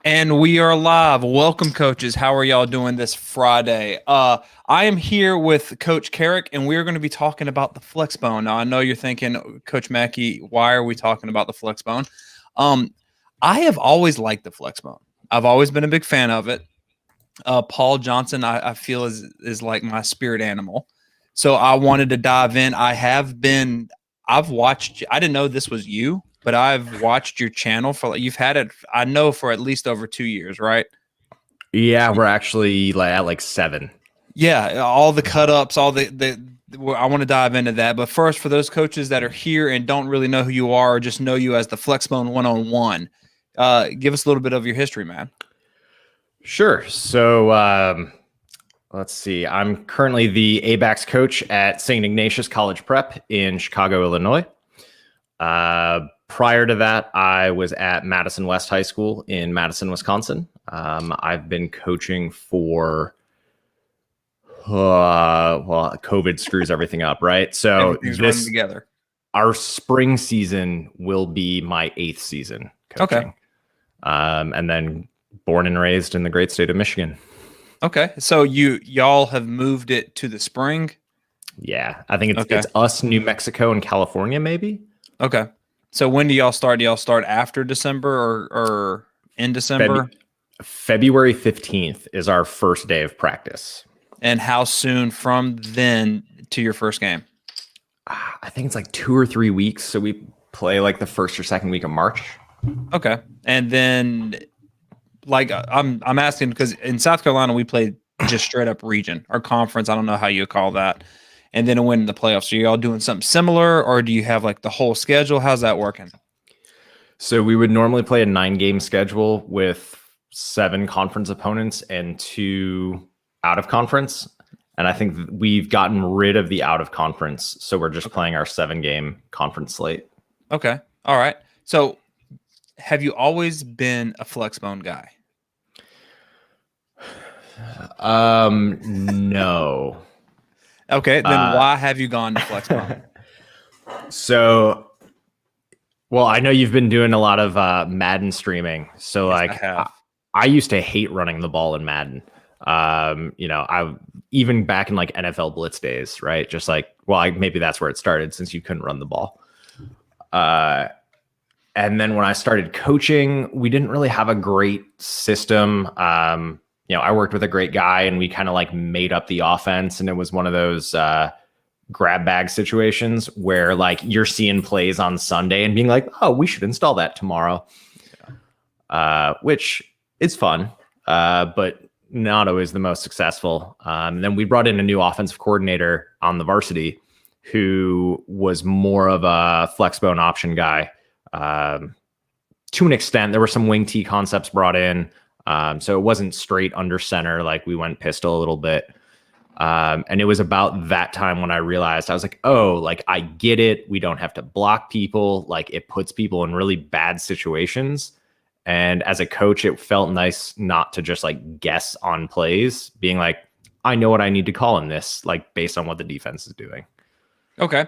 And we are live. Welcome, coaches. How are y'all doing this Friday? I am here with Coach Carrick, and we're going to be talking about the Flexbone. Now, I know you're thinking, Coach McKie, why are we talking about the Flexbone? I have always liked the Flexbone. I've always been a big fan of it. Paul Johnson, I feel is like my spirit animal. So I wanted to dive in. I've watched. I didn't know this was you, but I've watched your channel you've had it. I know for at least over 2 years, right? Yeah, we're actually at like 7. Yeah, all the cut ups, I want to dive into that. But first, for those coaches that are here and don't really know who you are, or just know you as the Flexbone 101, give us a little bit of your history, man. Sure. So let's see. I'm currently the ABACS coach at St. Ignatius College Prep in Chicago, Illinois. Prior to that, I was at Madison West High School in Madison, Wisconsin. I've been coaching for, COVID screws everything up, right? So Everything's running together. Our spring season will be my 8th season coaching. Okay. And then born and raised in the great state of Michigan. Okay. So y'all have moved it to the spring? Yeah. I think it's us, New Mexico, and California, maybe. Okay. So when do y'all start? Do y'all start after December or in December? February 15th is our first day of practice. And how soon from then to your first game? I think it's like 2 or 3 weeks. So we play like the first or second week of March. Okay. And then I'm asking because in South Carolina, we played just straight up region or conference. I don't know how you call that. And then it went in the playoffs. So y'all doing something similar, or do you have like the whole schedule? How's that working? So we would normally play a 9-game schedule with 7 conference opponents and 2 out of conference. And I think we've gotten rid of the out of conference. So we're just playing our 7-game conference slate. Okay. All right. So have you always been a Flexbone guy? No. Okay, then why have you gone to Flexbone? So, well, I know you've been doing a lot of Madden streaming. So, Yes, I used to hate running the ball in Madden. I even back in like NFL Blitz days, right? Just like, maybe that's where it started since you couldn't run the ball. And then when I started coaching, we didn't really have a great system. I worked with a great guy and we kind of like made up the offense. And it was one of those grab bag situations where like you're seeing plays on Sunday and being like, oh, we should install that tomorrow. Yeah. Which is fun, but not always the most successful. And then we brought in a new offensive coordinator on the varsity who was more of a Flexbone option guy. To an extent, there were some wing T concepts brought in. So it wasn't straight under center, like we went pistol a little bit. And it was about that time when I realized I was like, oh, like I get it. We don't have to block people. Like it puts people in really bad situations. And as a coach, it felt nice not to just like guess on plays, being like, I know what I need to call in this, like based on what the defense is doing. Okay.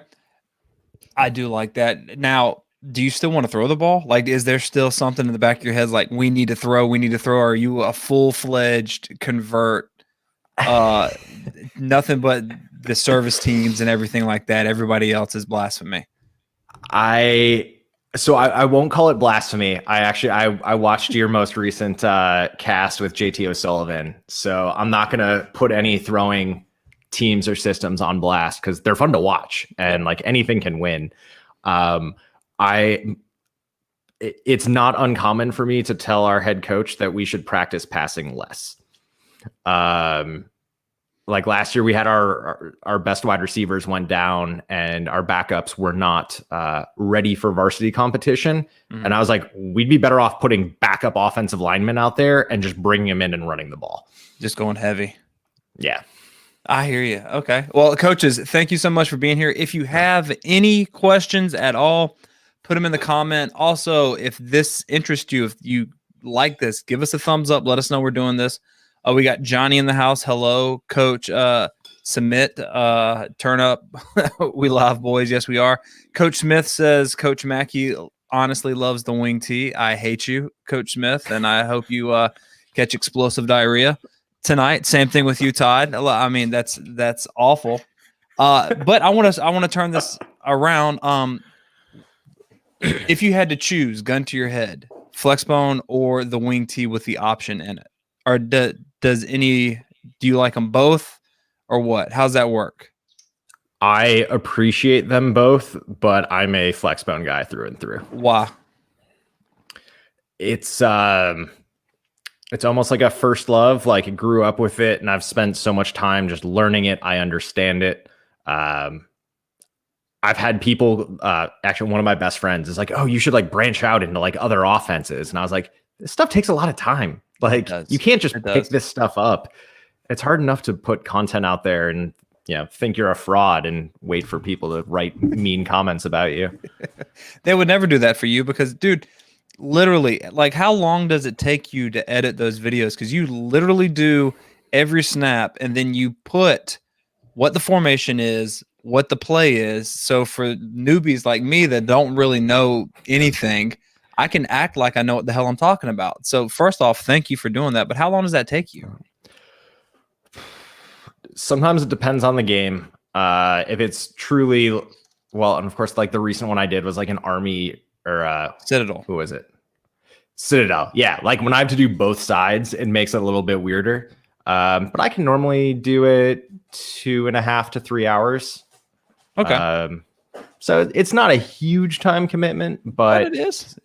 I do like that. Now, do you still want to throw the ball? Like, is there still something in the back of your head like we need to throw? Or are you a full-fledged convert? Nothing but the service teams and everything like that. Everybody else is blasphemy. I won't call it blasphemy. I watched your most recent cast with JT O'Sullivan. So I'm not gonna put any throwing teams or systems on blast because they're fun to watch and like anything can win. It's not uncommon for me to tell our head coach that we should practice passing less. Like last year we had our best wide receivers went down and our backups were not ready for varsity competition. Mm-hmm. And I was like, we'd be better off putting backup offensive linemen out there and just bringing them in and running the ball. Just going heavy. Yeah. I hear you. Okay. Well, coaches, thank you so much for being here. If you have any questions at all, put them in the comment. Also, if this interests you, if you like this, give us a thumbs up. Let us know we're doing this. We got Johnny in the house. Hello, Coach. Submit. Turn up. We love boys. Yes, we are. Coach Smith says, Coach McKie, honestly loves the wing tee. I hate you, Coach Smith, and I hope you catch explosive diarrhea tonight. Same thing with you, Todd. I mean, that's awful. But I want to turn this around. If you had to choose, gun to your head, Flexbone or the wing tee with the option in it, or do you like them both, or what? How's that work? I appreciate them both, but I'm a Flexbone guy through and through. Why? It's almost like a first love. Like, I grew up with it, and I've spent so much time just learning it. I understand it. I've had people, actually one of my best friends is like, oh, you should like branch out into like other offenses. And I was like, this stuff takes a lot of time. Like, you can't just pick this stuff up. It's hard enough to put content out there and, think you're a fraud and wait for people to write mean comments about you. They would never do that for you because, dude, literally, like, how long does it take you to edit those videos? Because you literally do every snap and then you put what the formation is, what the play is. So for newbies like me that don't really know anything, I can act like I know what the hell I'm talking about. So first off, thank you for doing that. But how long does that take you? Sometimes it depends on the game. If it's truly, well, and of course, like the recent one I did was like an Army or Citadel. Who was it? Citadel. Yeah. Like when I have to do both sides, it makes it a little bit weirder. But I can normally do it 2.5 to 3 hours. Okay. So it's not a huge time commitment, but it is.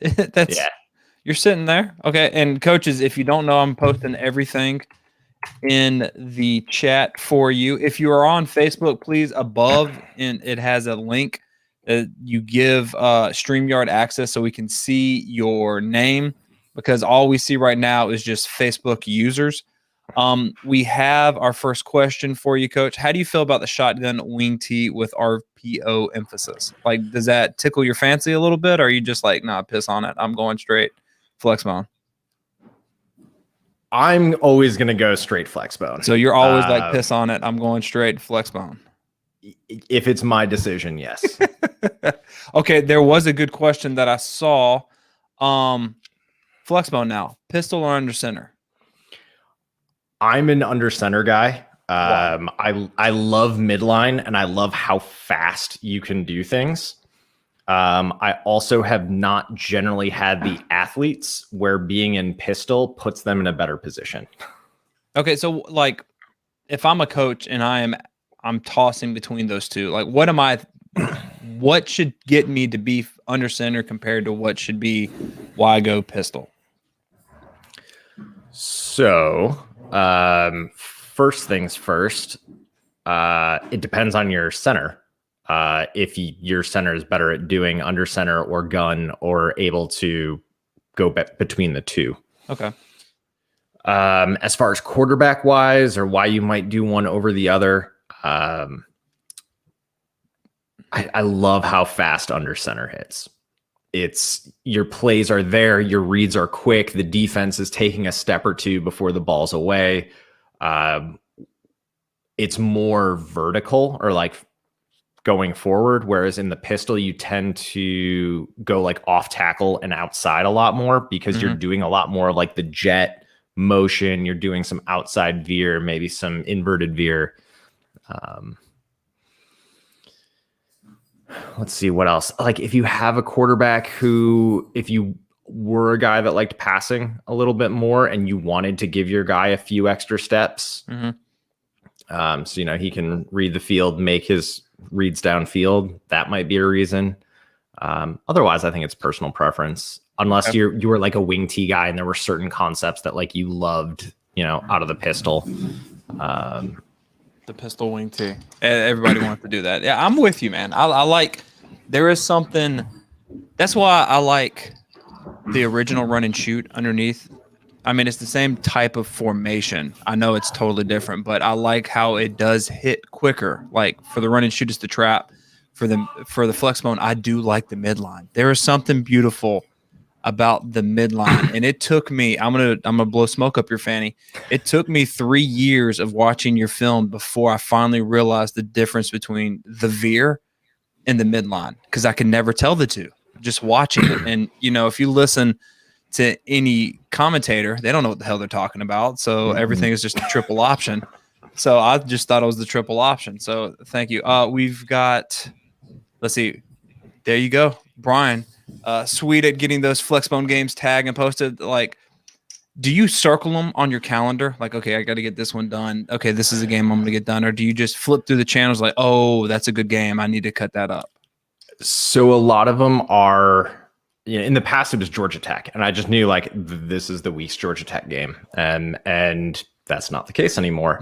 You're sitting there. Okay. And coaches, if you don't know, I'm posting everything in the chat for you. If you are on Facebook, please, above, and it has a link that you give StreamYard access so we can see your name, because all we see right now is just Facebook users. We have our first question for you, Coach. How do you feel about the shotgun wing tee with RPO emphasis? Like, does that tickle your fancy a little bit, or are you just like, nah, piss on it, I'm going straight Flexbone? I'm always going to go straight Flexbone. So you're always like, piss on it, I'm going straight Flexbone. If it's my decision, yes. Okay, there was a good question that I saw. Flexbone now, pistol or under center? I'm an under center guy. Wow. I love midline, and I love how fast you can do things. I also have not generally had the athletes where being in pistol puts them in a better position. Okay, so like, if I'm a coach and I'm tossing between those two, like, what should get me to be under center compared to what should be why I go pistol? So, first things first, it depends on your center. If your center is better at doing under center or gun, or able to go between the two. Okay. As far as quarterback wise, or why you might do one over the other, I love how fast under center hits. It's, your plays are there, your reads are quick, the defense is taking a step or two before the ball's away. It's more vertical, or like going forward, whereas in the pistol you tend to go like off tackle and outside a lot more, because you're doing a lot more like the jet motion, you're doing some outside veer, maybe some inverted veer. Let's see what else. Like, if you have a quarterback who, if you were a guy that liked passing a little bit more and you wanted to give your guy a few extra steps, so he can read the field, make his reads downfield, that might be a reason. Otherwise, I think it's personal preference. Unless you were like a wing tee guy and there were certain concepts that like you loved, out of the pistol. The pistol wing tee. Everybody wants to do that. Yeah, I'm with you, man. I like, there is something, that's why I like the original run and shoot underneath. I mean, it's the same type of formation. I know it's totally different, but I like how it does hit quicker. Like, for the run and shoot, it's the trap. For the Flexbone, I do like the midline. There is something beautiful about the midline, and it took me, I'm gonna blow smoke up your fanny. It took me 3 years of watching your film before I finally realized the difference between the veer and the midline, because I could never tell the two. just watching it. And, if you listen to any commentator, they don't know what the hell they're talking about. So everything is just a triple option. So I just thought it was the triple option. So thank you. We've got, let's see. There you go. Brian, sweet at getting those Flexbone games tagged and posted. Like, do you circle them on your calendar? Like, okay, I got to get this one done. Okay, this is a game I'm going to get done. Or do you just flip through the channels like, oh, that's a good game, I need to cut that up? So a lot of them are, in the past it was Georgia Tech, and I just knew like this is the week's Georgia Tech game, and that's not the case anymore.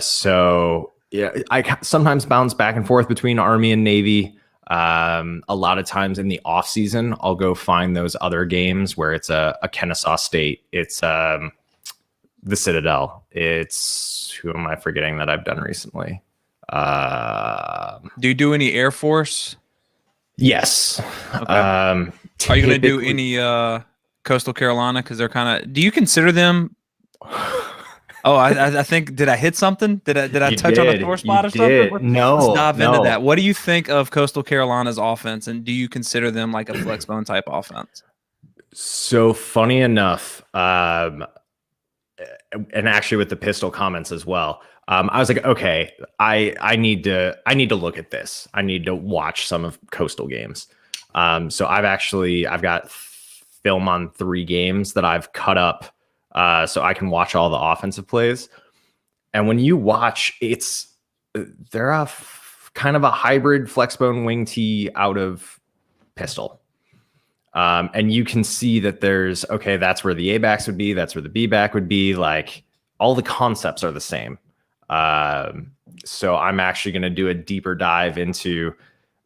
So yeah, I sometimes bounce back and forth between Army and Navy. A lot of times in the off season, I'll go find those other games where it's a Kennesaw State. It's the Citadel. It's, who am I forgetting that I've done recently? Do you do any Air Force? Yes. Okay. Are you going to do any Coastal Carolina? Because they're kind of. Do you consider them? Oh, I think, did I hit something? Did I touch on a sore spot or something? No. Let's dive into that. What do you think of Coastal Carolina's offense, and do you consider them like a Flexbone type offense? So funny enough, and actually with the pistol comments as well, I was like, okay, I need to look at this. I need to watch some of Coastal games. So I've got film on 3 games that I've cut up. So I can watch all the offensive plays. And when you watch, they're kind of a hybrid Flexbone wing tee out of pistol. And you can see that that's where the A-backs would be. That's where the B-back would be. Like, all the concepts are the same. So I'm actually going to do a deeper dive into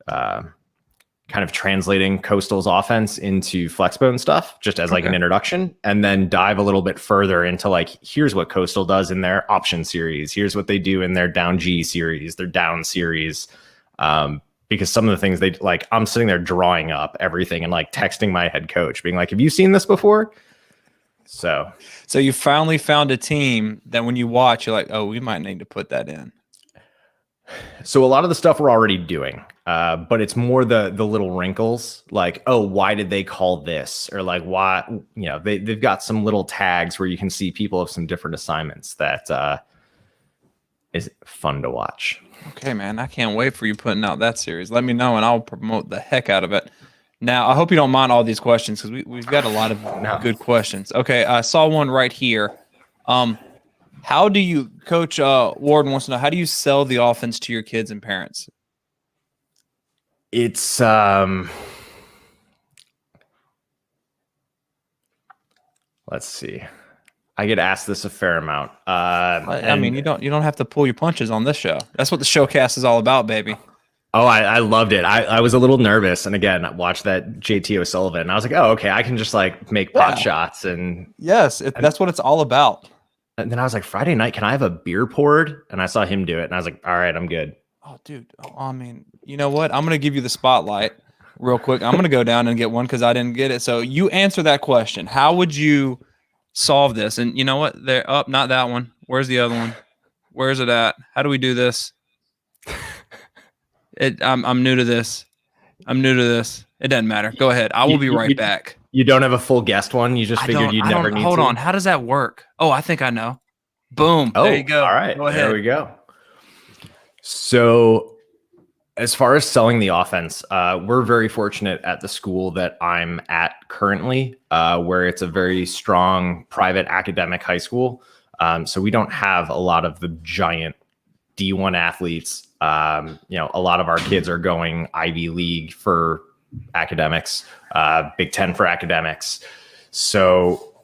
kind of translating Coastal's offense into Flexbone stuff, just as like an introduction, and then dive a little bit further into like, here's what Coastal does in their option series. Here's what they do in their down G series, their down series. Because some of the things they like, I'm sitting there drawing up everything and like texting my head coach being like, have you seen this before? So you finally found a team that when you watch, you're like, oh, we might need to put that in. So a lot of the stuff we're already doing, but it's more the little wrinkles, like, oh, why did they call this? Or like, why, they've got some little tags where you can see people have some different assignments that is fun to watch. Okay, man, I can't wait for you putting out that series. Let me know and I'll promote the heck out of it. Now, I hope you don't mind all these questions because we've got a lot of good questions. Okay, I saw one right here. How do you, Coach Warden wants to know, how do you sell the offense to your kids and parents? It's let's see. I get asked this a fair amount. I mean, you don't have to pull your punches on this show. That's what the Showcast is all about, baby. Oh, I loved it. I was a little nervous, and again, I watched that JT O'Sullivan, and I was like, oh, okay, I can just like make pot shots, and that's what it's all about. And then I was like, Friday night, can I have a beer poured? And I saw him do it, and I was like, all right, I'm good. Oh, dude. I mean, you know what? I'm going to give you the spotlight real quick. I'm going to go down and get one because I didn't get it. So you answer that question. How would you solve this? And you know what? They're up, not that one. Where's the other one? Where's it at? How do we do this? I'm new to this. It doesn't matter. Go ahead. I will be right back. You don't have a full guest one? You just figured you'd never need to? Hold on. How does that work? Oh, I think I know. Boom. Oh, there you go. All right. Go ahead. There we go. So as far as selling the offense, we're very fortunate at the school that I'm at currently, where it's a very strong private academic high school. So we don't have a lot of the giant D1 athletes. A lot of our kids are going Ivy League for academics, Big Ten for academics. So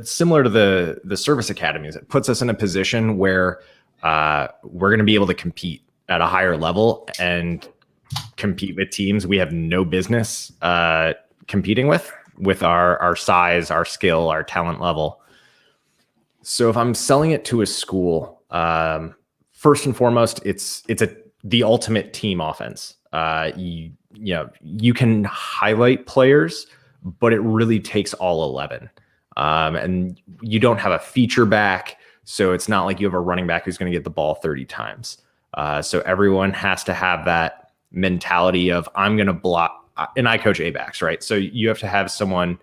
similar to the service academies, it puts us in a position where we're going to be able to compete at a higher level and compete with teams we have no business competing with our size, our skill, our talent level. So if I'm selling it to a school, first and foremost, it's the ultimate team offense. You can highlight players, but it really takes all 11. And you don't have a feature back, so it's not like you have a running back who's going to get the ball 30 times. So everyone has to have that mentality of I'm going to block. and I coach A-backs, right? So you have to have someone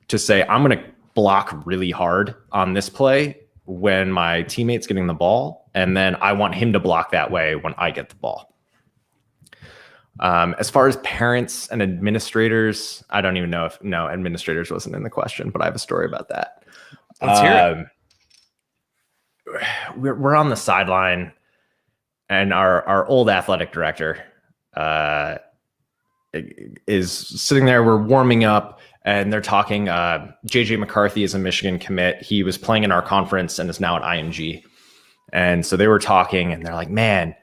to say, I'm going to block really hard on this play when my teammate's getting the ball, and then I want him to block that way when I get the ball. As far as parents and administrators, I don't even know if administrators wasn't in the question, but I have a story about that. Let's hear it. We're on the sideline, and our old athletic director is sitting there. We're warming up, and they're talking. JJ McCarthy is a Michigan commit. He was playing in our conference and is now at IMG. And so they were talking, and they're like, man,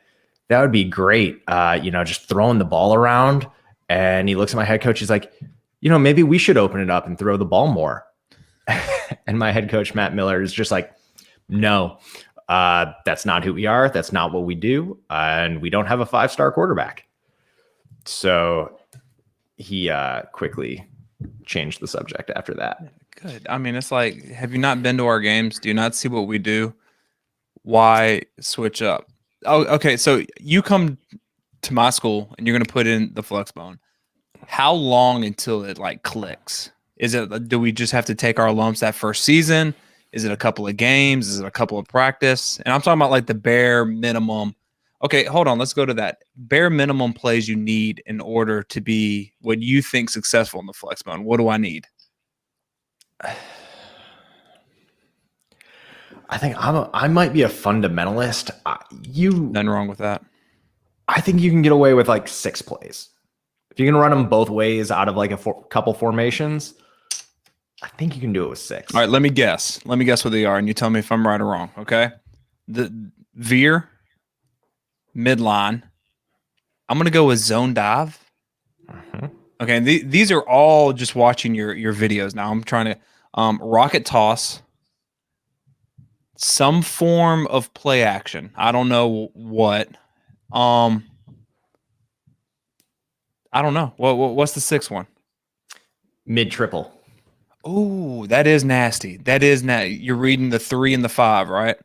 that would be great. Just throwing the ball around. And he looks at my head coach. He's like, maybe we should open it up and throw the ball more. And my head coach, Matt Miller, is just like, no, that's not who we are. That's not what we do. And we don't have a 5-star quarterback. So he quickly changed the subject after that. Good. I mean, it's like, have you not been to our games? Do you not see what we do? Why switch up? Oh, okay. So you come to my school and you're going to put in the Flexbone. How long until it like clicks? Do we just have to take our lumps that first season? Is it a couple of games? Is it a couple of practice? And I'm talking about like the bare minimum. Okay, hold on. Let's go to that. Bare minimum plays you need in order to be what you think successful in the Flexbone. What do I need? I think I might be a fundamentalist. Nothing wrong with that. I think you can get away with like 6 plays. If you can run them both ways out of like a couple formations, I think you can do it with 6. All right, let me guess. Let me guess what they are, and you tell me if I'm right or wrong, okay? The Veer, midline. I'm going to go with zone dive. Mm-hmm. Okay, and these are all just watching your videos now. I'm trying to rocket toss, some form of play action. I don't know what. I don't know. What's the 6th one? Mid triple. Oh, that is nasty. That is You're reading the 3 and the 5, right?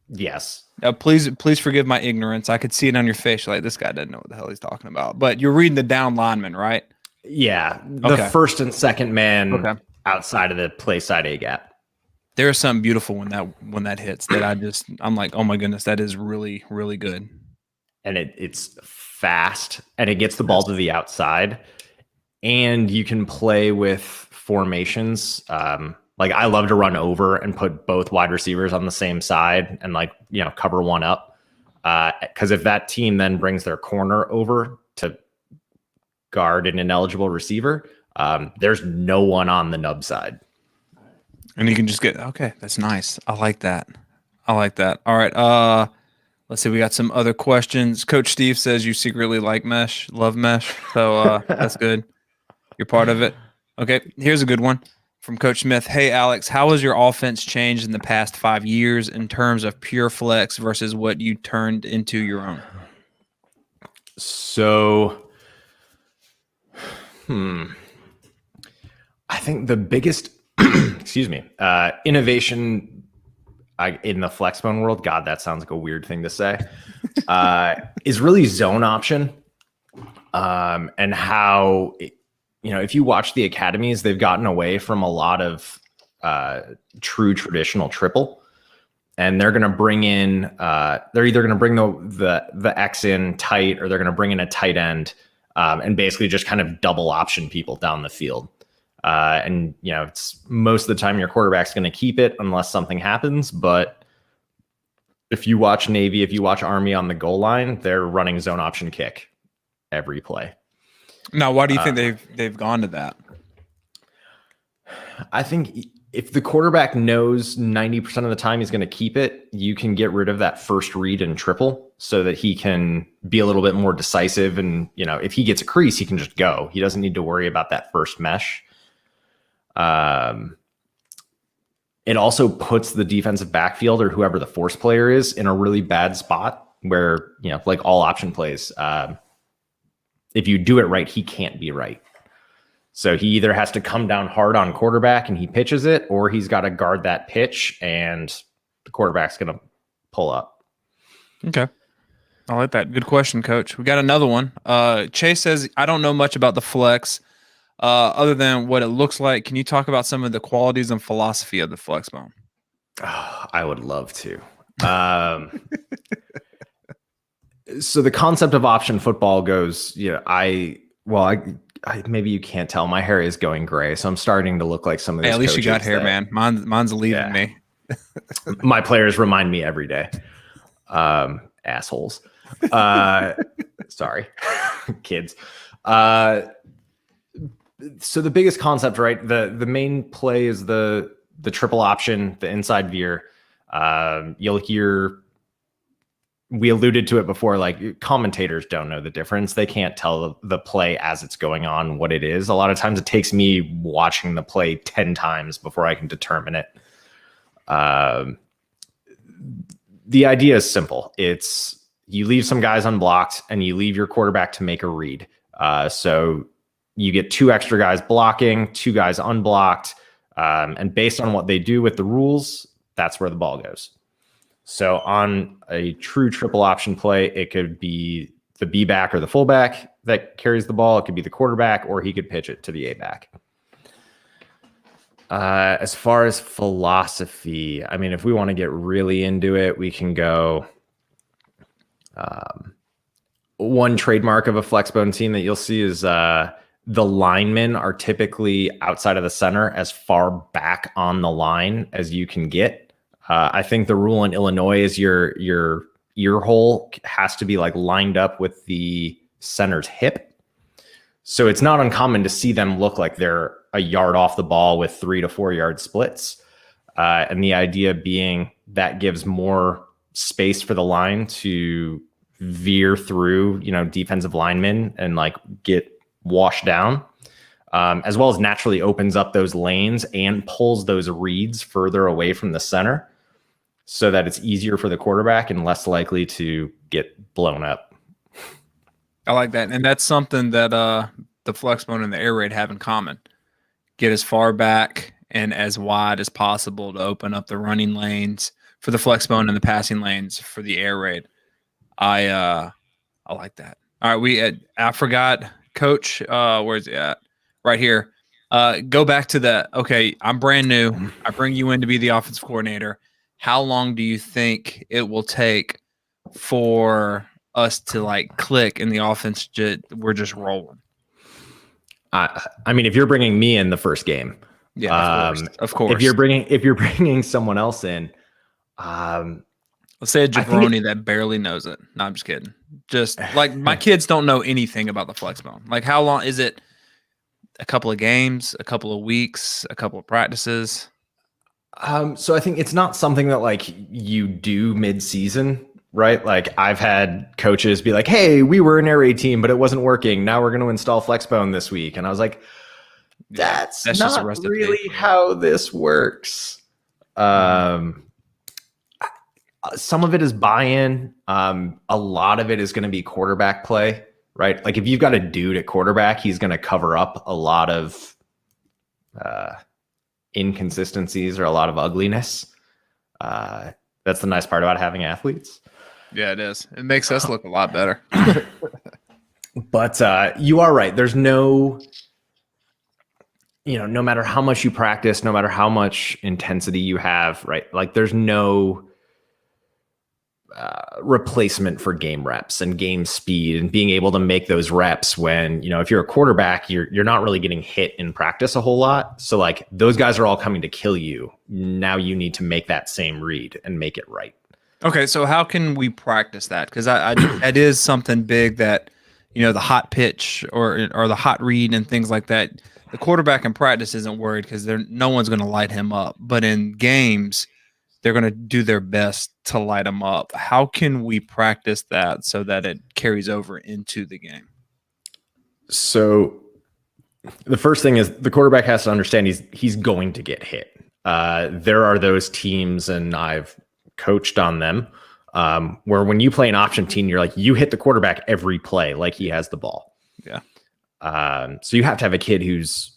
Yes. Please forgive my ignorance. I could see it on your face. Like, this guy doesn't know what the hell he's talking about. But you're reading the down lineman, right? Yeah. The first and second man outside of the play side A gap. There's something beautiful when that hits that I'm like, oh my goodness, that is really, really good. And it's fast and it gets the ball to the outside, and you can play with formations. Like I love to run over and put both wide receivers on the same side and cover one up. Because if that team then brings their corner over to guard an ineligible receiver, there's no one on the nub side. And you can just okay, that's nice. I like that. All right. Let's see. We got some other questions. Coach Steve says you secretly like mesh, love mesh. So that's good. You're part of it. Okay. Here's a good one from Coach Smith. Hey, Alex, how has your offense changed in the past 5 years in terms of pure flex versus what you turned into your own? So, I think the biggest innovation in the Flexbone world, God, that sounds like a weird thing to say, is really zone option. And how, if you watch the academies, they've gotten away from a lot of true traditional triple. And they're going to bring in, they're either going to bring the X in tight, or they're going to bring in a tight end and basically just kind of double option people down the field. And it's most of the time your quarterback's going to keep it unless something happens. But if you watch Navy, if you watch Army on the goal line, they're running zone option kick every play. Now, why do you think they've gone to that? I think if the quarterback knows 90% of the time he's going to keep it, you can get rid of that first read and triple so that he can be a little bit more decisive. And, if he gets a crease, he can just go. He doesn't need to worry about that first mesh. It also puts the defensive backfield or whoever the force player is in a really bad spot where, like all option plays, if you do it right, he can't be right. So he either has to come down hard on quarterback and he pitches it, or he's got to guard that pitch and the quarterback's going to pull up. Okay. I like that. Good question, Coach. We got another one. Chase says, I don't know much about the flex other than what it looks like. Can you talk about some of the qualities and philosophy of the Flexbone? Oh, I would love to. So the concept of option football goes, maybe you can't tell. My hair is going gray, so I'm starting to look like some of these. Hey, at least you got hair, man. Mine's leaving me. My players remind me every day. Assholes. Sorry, kids. So the biggest concept, right? The main play is the triple option, the inside veer. You'll hear, we alluded to it before, like commentators don't know the difference. They can't tell the play as it's going on what it is. A lot of times it takes me watching the play 10 times before I can determine it. The idea is simple. It's you leave some guys unblocked and you leave your quarterback to make a read. So you get 2 extra guys blocking, 2 guys unblocked. And based on what they do with the rules, that's where the ball goes. So on a true triple option play, it could be the B back or the fullback that carries the ball. It could be the quarterback, or he could pitch it to the A back. As far as philosophy, I mean, if we want to get really into it, we can go. One trademark of a Flexbone team that you'll see is the linemen are typically outside of the center, as far back on the line as you can get. I think the rule in Illinois is your ear hole has to be like lined up with the center's hip. So it's not uncommon to see them look like they're a yard off the ball with 3 to 4 yard splits. And the idea being that gives more space for the line to veer through, defensive linemen and like get washed down, as well as naturally opens up those lanes and pulls those reads further away from the center so that it's easier for the quarterback and less likely to get blown up. I like that. And that's something that the Flexbone and the air raid have in common. Get as far back and as wide as possible to open up the running lanes for the Flexbone and the passing lanes for the air raid. I like that. All right, I forgot, Coach. Where's it at? Right here. Go back to okay, I'm brand new. I bring you in to be the offensive coordinator. How long do you think it will take for us to like click in the offense? We're just rolling. I mean, if you're bringing me in the first game, yeah, of course. If you're bringing someone else in, let's say a jabroni that barely knows it. No, I'm just kidding. Just like my kids don't know anything about the Flexbone. Like, how long is it? A couple of games, a couple of weeks, a couple of practices. So I think it's not something that like you do mid-season, right? Like I've had coaches be like, "Hey, we were an air raid team, but it wasn't working. Now we're going to install Flexbone this week." And I was like, "That's not just a recipe. Really how this works." Some of it is buy-in. A lot of it is going to be quarterback play, right? Like if you've got a dude at quarterback, he's going to cover up a lot of inconsistencies or a lot of ugliness. That's the nice part about having athletes. Yeah, it is. It makes us look a lot better. But you are right. There's no matter how much you practice, no matter how much intensity you have, right? Like there's no replacement for game reps and game speed and being able to make those reps when, if you're a quarterback, you're not really getting hit in practice a whole lot. So like those guys are all coming to kill you. Now you need to make that same read and make it right. Okay. So how can we practice that? Because that is something big that, the hot pitch or the hot read and things like that. The quarterback in practice isn't worried because no one's going to light him up. But in games, they're going to do their best to light them up. How can we practice that so that it carries over into the game? So the first thing is the quarterback has to understand he's going to get hit. There are those teams, and I've coached on them, where when you play an option team, you're like, you hit the quarterback every play like he has the ball. Yeah. So you have to have a kid who's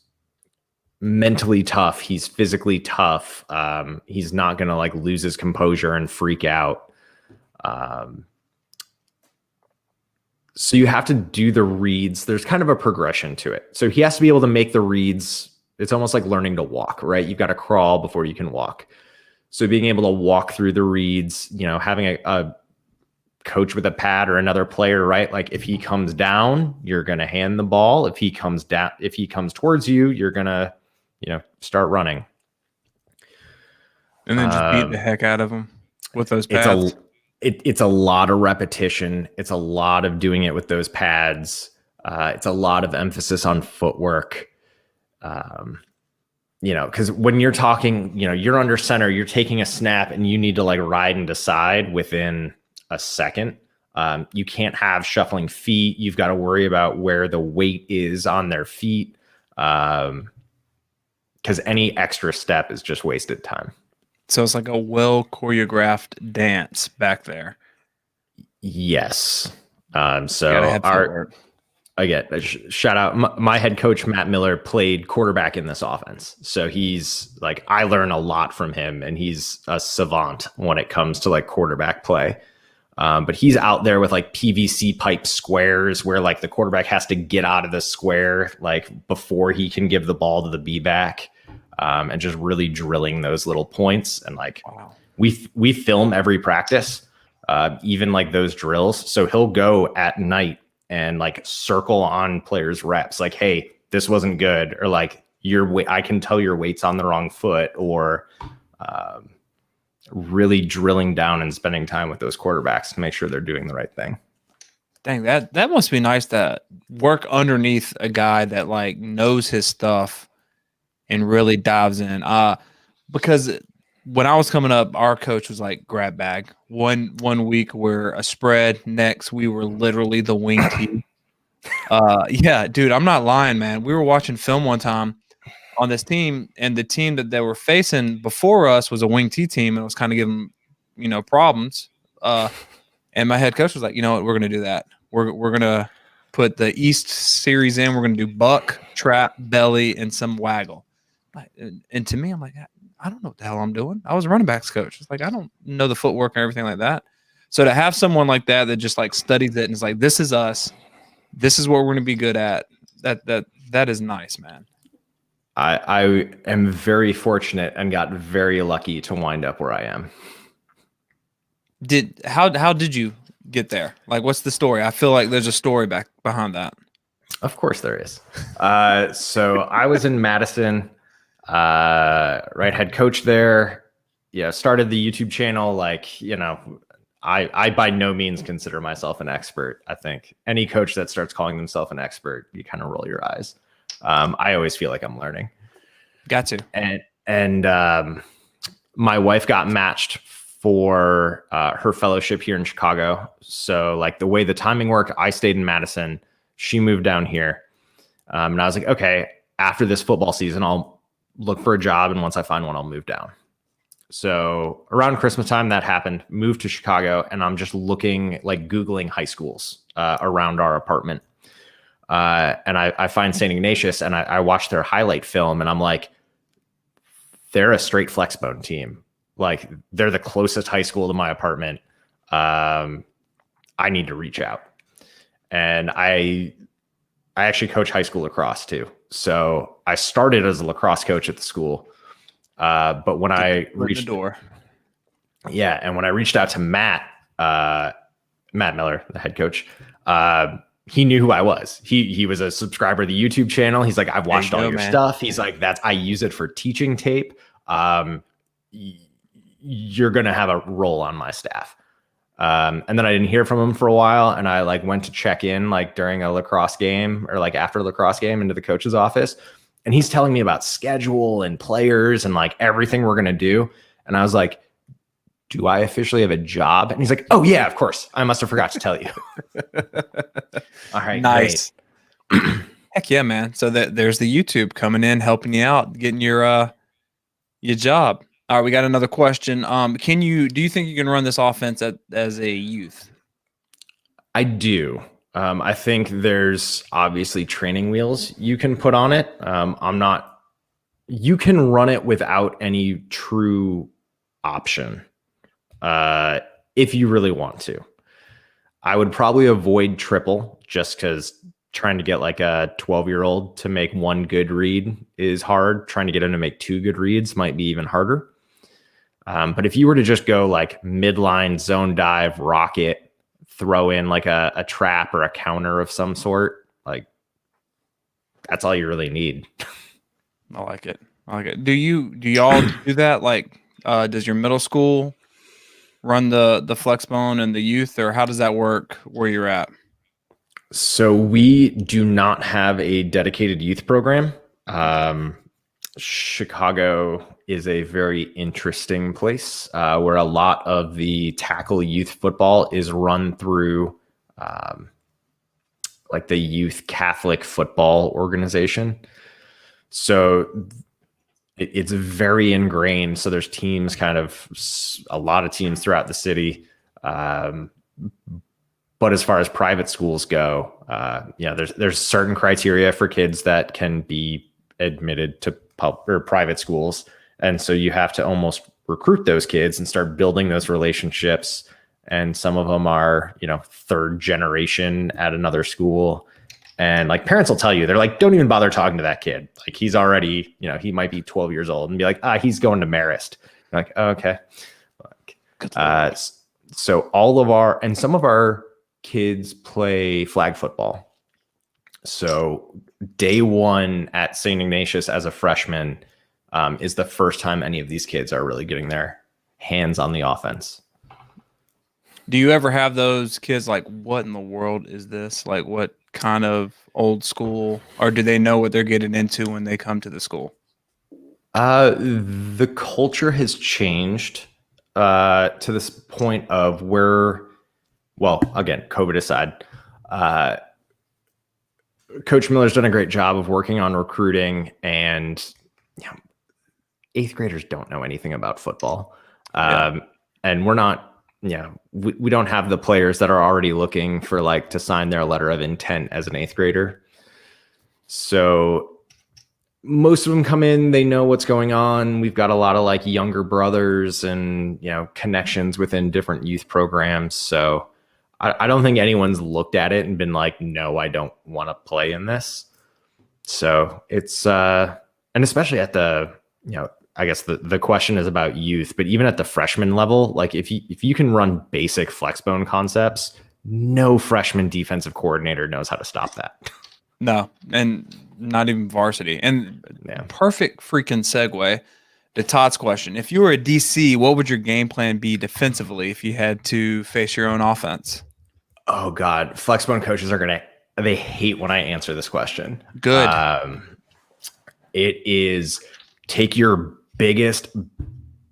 mentally tough. He's physically tough. He's not going to like lose his composure and freak out. So you have to do the reads. There's kind of a progression to it. So he has to be able to make the reads. It's almost like learning to walk, right? You've got to crawl before you can walk. So being able to walk through the reads, having a coach with a pad or another player, right? Like if he comes down, you're going to hand the ball. If he comes towards you, you're going to, start running. And then just beat the heck out of them with those pads. It's a lot of repetition. It's a lot of doing it with those pads. It's a lot of emphasis on footwork. Because when you're talking, you're under center, you're taking a snap and you need to like ride and decide within a second. You can't have shuffling feet. You've got to worry about where the weight is on their feet. Because any extra step is just wasted time. So it's like a well choreographed dance back there. Yes. Shout out. My head coach, Matt Miller, played quarterback in this offense. So he's like, I learn a lot from him, and he's a savant when it comes to like quarterback play. But he's out there with like PVC pipe squares where like the quarterback has to get out of the square like before he can give the ball to the B-back. And just really drilling those little points. And like, wow. we film every practice, even like those drills. So he'll go at night and like circle on players' reps. Like, hey, this wasn't good. Or like I can tell your weight's on the wrong foot, or really drilling down and spending time with those quarterbacks to make sure they're doing the right thing. Dang, that must be nice to work underneath a guy that like knows his stuff and really dives in. Because when I was coming up, our coach was like grab bag. One week we're a spread, next we were literally the wing tee. Yeah, dude, I'm not lying, man. We were watching film one time on this team, and the team that they were facing before us was a wing tee team, and it was kind of giving problems. And my head coach was like, you know what, we're gonna do that. We're gonna put the East series in. We're gonna do buck, trap, belly, and some waggle. And to me, I'm like, I don't know what the hell I'm doing. I was a running backs coach. It's like, I don't know the footwork and everything like that. So to have someone like that just like studies it and is like, this is us. This is what we're going to be good at. That is nice, man. I am very fortunate and got very lucky to wind up where I am. How did you get there? Like, what's the story? I feel like there's a story back behind that. Of course there is. So I was in Madison. Right, head coach there. Started the YouTube channel. Like, I by no means consider myself an expert. I think any coach that starts calling themselves an expert, you kind of roll your eyes. I always feel like I'm learning. Got to. And my wife got matched for her fellowship here in Chicago. So like the way the timing worked, I stayed in Madison. She moved down here. And I was like, okay, after this football season, I'll look for a job, and once I find one, I'll move down. So around Christmas time, that happened. Moved to Chicago, and I'm just looking, like Googling high schools around our apartment. And I find St. Ignatius, and I watch their highlight film, and I'm like, they're a straight Flexbone team. Like, they're the closest high school to my apartment. I need to reach out. And I actually coach high school lacrosse too. So I started as a lacrosse coach at the school. But when I reached the door, and when I reached out to Matt Miller, the head coach, he knew who I was. He was a subscriber to the YouTube channel. He's like, I've watched all your stuff. He's like, I use it for teaching tape. You're going to have a role on my staff. And then I didn't hear from him for a while, and I like went to check in like during a lacrosse game or like after a lacrosse game into the coach's office, and he's telling me about schedule and players and like everything we're going to do. And I was like, do I officially have a job? And he's like, oh yeah, of course. I must have forgot to tell you. All right. Nice. Heck yeah, man. So there's the YouTube coming in, helping you out, getting your job. All right, we got another question. Do you think you can run this offense as a youth? I do. I think there's obviously training wheels you can put on it. You can run it without any true option if you really want to. I would probably avoid triple just because trying to get like a 12-year-old to make one good read is hard. Trying to get him to make two good reads might be even harder. But if you were to just go like midline, zone dive, rocket, throw in like a trap or a counter of some sort, like that's all you really need. I like it. Do y'all do that? Like, does your middle school run the Flexbone and the youth, or how does that work where you're at? So we do not have a dedicated youth program. Chicago is a very interesting place where a lot of the tackle youth football is run through like the Youth Catholic Football Organization. So it's very ingrained. So there's teams, kind of a lot of teams throughout the city. But as far as private schools go, there's certain criteria for kids that can be admitted to private schools. And so you have to almost recruit those kids and start building those relationships. And some of them are, third generation at another school. And like parents will tell you, they're like, don't even bother talking to that kid. Like he's already, he might be 12 years old and be like, he's going to Marist. You're like, oh, okay. So all of some of our kids play flag football. So day one at St. Ignatius as a freshman is the first time any of these kids are really getting their hands on the offense. Do you ever have those kids like, what in the world is this? Like, what kind of old school, or do they know what they're getting into when they come to the school? The culture has changed to this point of where, well, again, COVID aside, Coach Miller's done a great job of working on recruiting, and eighth graders don't know anything about football. And we're not, we don't have the players that are already looking for like to sign their letter of intent as an eighth grader. So most of them come in, they know what's going on. We've got a lot of like younger brothers and, connections within different youth programs. So I don't think anyone's looked at it and been like, no, I don't want to play in this. So it's, and especially at the, I guess the question is about youth, but even at the freshman level, like if you can run basic Flexbone concepts, no freshman defensive coordinator knows how to stop that. No, and not even varsity. And perfect freaking segue to Todd's question. If you were a DC, what would your game plan be defensively if you had to face your own offense? Oh God, Flexbone coaches they hate when I answer this question. Good. It is take your biggest,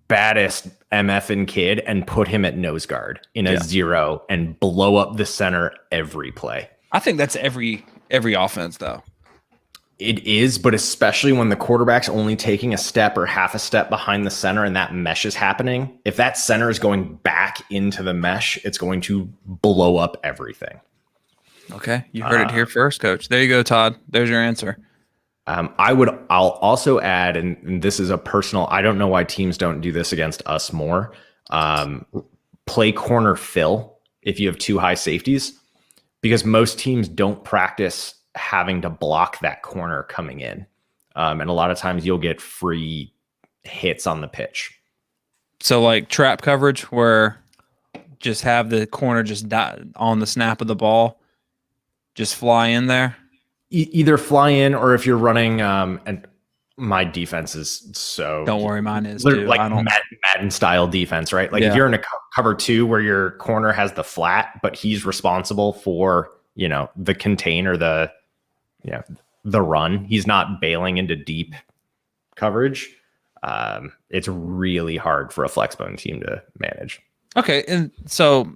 baddest MFing kid and put him at nose guard in a zero and blow up the center every play. I think that's every offense though. It is, but especially when the quarterback's only taking a step or half a step behind the center and that mesh is happening. If that center is going back into the mesh, it's going to blow up everything. Okay. You heard it here first, Coach. There you go, Todd. There's your answer. I'll also add, and this is a personal, I don't know why teams don't do this against us more. Play corner fill if you have two high safeties, because most teams don't practice having to block that corner coming in. And a lot of times you'll get free hits on the pitch. So like trap coverage where just have the corner just on the snap of the ball, just fly in there. Either fly in, or if you're running, and my defense is so. Don't worry, mine is too. Like Madden style defense, right? Like if you're in a cover two where your corner has the flat, but he's responsible for the contain or the run. He's not bailing into deep coverage. It's really hard for a Flexbone team to manage. Okay, and so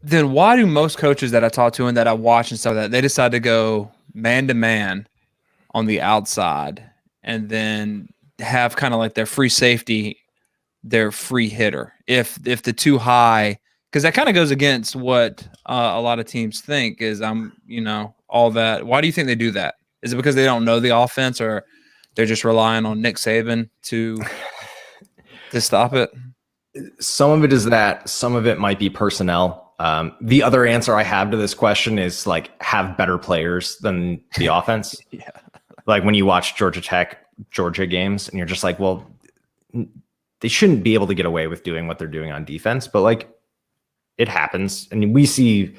then why do most coaches that I talk to and that I watch and stuff that they decide to go man to man on the outside and then have kind of like their free safety, their free hitter? If the too high, because that kind of goes against what a lot of teams think is all that. Why do you think they do that? Is it because they don't know the offense, or they're just relying on Nick Saban to stop it? Some of it is that. Some of it might be personnel. The other answer I have to this question is like have better players than the offense. Yeah. Like when you watch Georgia Tech, Georgia games, and you're just like, well, they shouldn't be able to get away with doing what they're doing on defense, but like it happens. And we see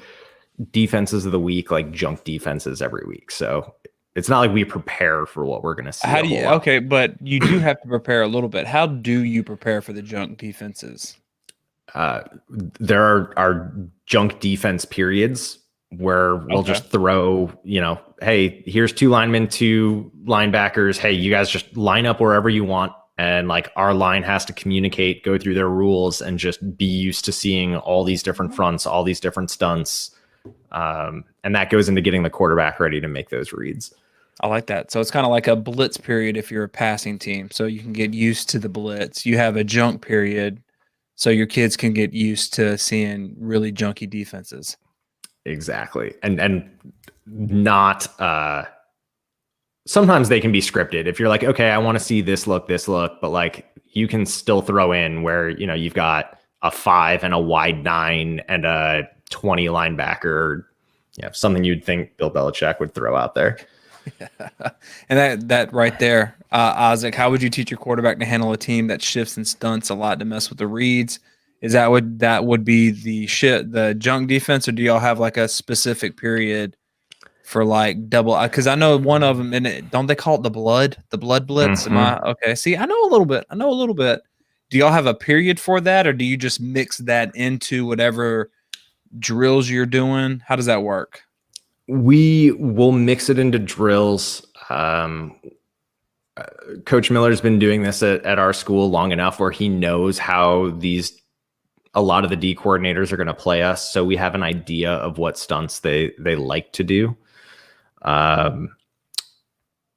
defenses of the week, like junk defenses every week. So it's not like we prepare for what we're going to see. How do you, okay, but you do have to prepare a little bit. How do you prepare for the junk defenses? There are junk defense periods where we'll just throw, hey, here's 2 linemen, 2 linebackers. Hey, you guys just line up wherever you want. And like our line has to communicate, go through their rules, and just be used to seeing all these different fronts, all these different stunts. And that goes into getting the quarterback ready to make those reads. I like that. So it's kind of like a blitz period if you're a passing team. So you can get used to the blitz. You have a junk period so your kids can get used to seeing really junky defenses. Exactly. And not sometimes they can be scripted. If you're like, okay, I want to see this look, but like you can still throw in where, you've got a 5 and a wide 9 and a 20 linebacker, something you'd think Bill Belichick would throw out there. And that right there, Isaac, how would you teach your quarterback to handle a team that shifts and stunts a lot to mess with the reads? Is that would be the junk defense, or do y'all have like a specific period for like double? Because I know one of them, don't they call it the blood blitz? Mm-hmm. Okay? See, I know a little bit. Do y'all have a period for that, or do you just mix that into whatever drills you're doing? How does that work? We will mix it into drills. Coach Miller's been doing this at our school long enough where he knows how a lot of the D coordinators are going to play us. So we have an idea of what stunts they like to do.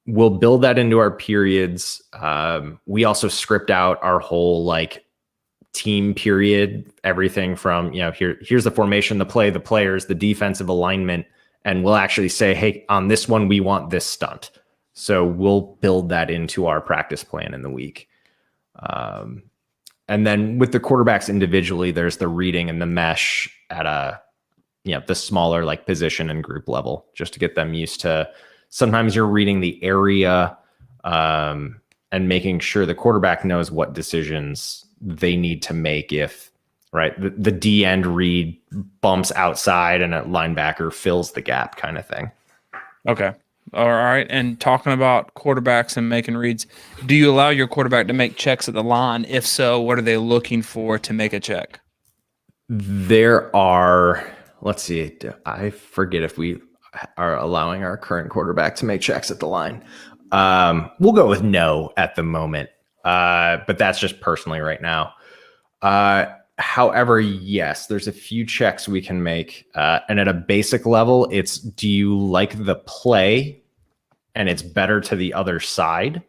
We'll build that into our periods. We also script out our whole like team period, everything from, here's the formation, the play, the players, the defensive alignment. And we'll actually say, hey, on this one, we want this stunt. So we'll build that into our practice plan in the week. And then with the quarterbacks individually, there's the reading and the mesh at the smaller like position and group level, just to get them used to. Sometimes you're reading the area and making sure the quarterback knows what decisions they need to make if, right, the D end read bumps outside and a linebacker fills the gap kind of thing. Okay. All right. And talking about quarterbacks and making reads, do you allow your quarterback to make checks at the line? If so, what are they looking for to make a check? There are, let's see, I forget if we are allowing our current quarterback to make checks at the line. We'll go with no at the moment, but that's just personally right now. However, yes, there's a few checks we can make. And at a basic level, it's, do you like the play and it's better to the other side?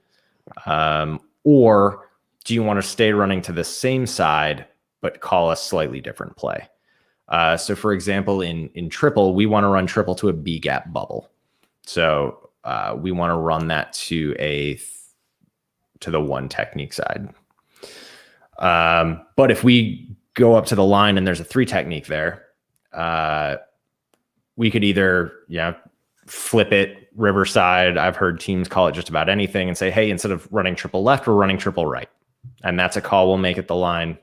Or do you want to stay running to the same side, but call a slightly different play? So for example, in triple, we want to run triple to a B gap bubble. So we want to run that to the 1 technique side. But if we go up to the line and there's a 3 technique there, we could either, flip it Riverside. I've heard teams call it just about anything and say, hey, instead of running triple left, we're running triple right. And that's a call we'll make at the line.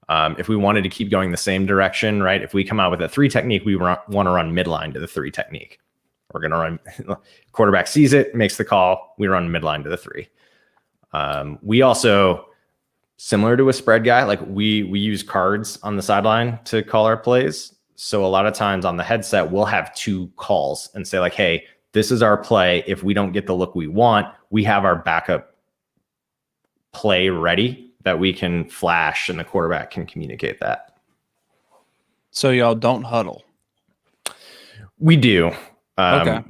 If we wanted to keep going the same direction, right? If we come out with a 3 technique, we want to run midline to the 3 technique. We're going to run, quarterback sees it, makes the call. We run midline to the 3. We also, similar to a spread guy, like we use cards on the sideline to call our plays. So a lot of times on the headset, we'll have 2 calls and say like, hey, this is our play. If we don't get the look we want, we have our backup play ready that we can flash and the quarterback can communicate that. So y'all don't huddle? We do. Okay.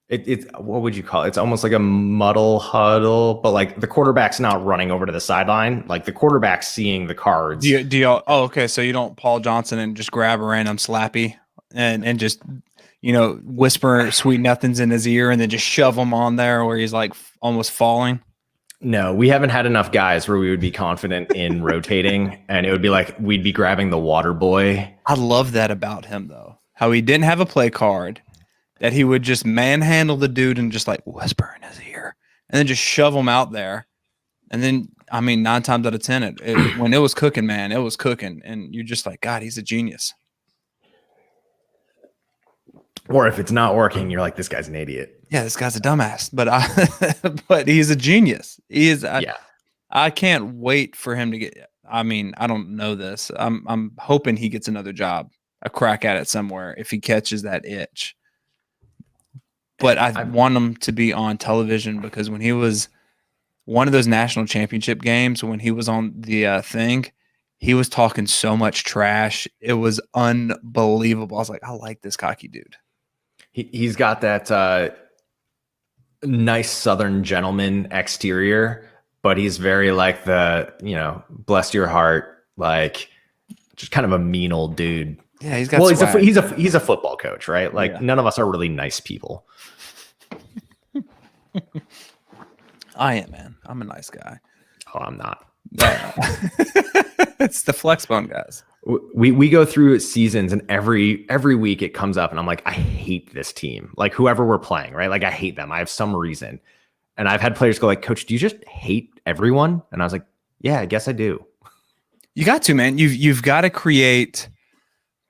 It's what would you call it? It's almost like a muddle huddle, but like the quarterback's not running over to the sideline. Like the quarterback's seeing the cards. Do y'all? Oh, okay. So you don't Paul Johnson and just grab a random slappy and just whisper sweet nothings in his ear and then just shove him on there where he's like almost falling. No, we haven't had enough guys where we would be confident in rotating, and it would be like we'd be grabbing the water boy. I love that about him, though. How he didn't have a play card, that he would just manhandle the dude and just like whisper in his ear, and then just shove him out there. And then, I mean, 9 times out of 10, when it was cooking, man, it was cooking, and you're just like, God, he's a genius. Or if it's not working, you're like, this guy's an idiot. Yeah, this guy's a dumbass, but he's a genius. He is. I can't wait for him to get. I mean, I don't know this. I'm hoping he gets another job, a crack at it somewhere if he catches that itch. But I want him to be on television, because when he was one of those national championship games, when he was on the thing, he was talking so much trash. It was unbelievable. I was like, I like this cocky dude. He's got that nice Southern gentleman exterior, but he's very like the, bless your heart, like just kind of a mean old dude. Yeah, he's got. Well, he's a football coach, right? Like none of us are really nice people. I am, man. I'm a nice guy. Oh, I'm not. It's the Flexbone guys. We go through seasons, and every week it comes up, and I'm like, I hate this team. Like whoever we're playing, right? Like I hate them. I have some reason. And I've had players go like, Coach, do you just hate everyone? And I was like, yeah, I guess I do. You got to, man. You've got to create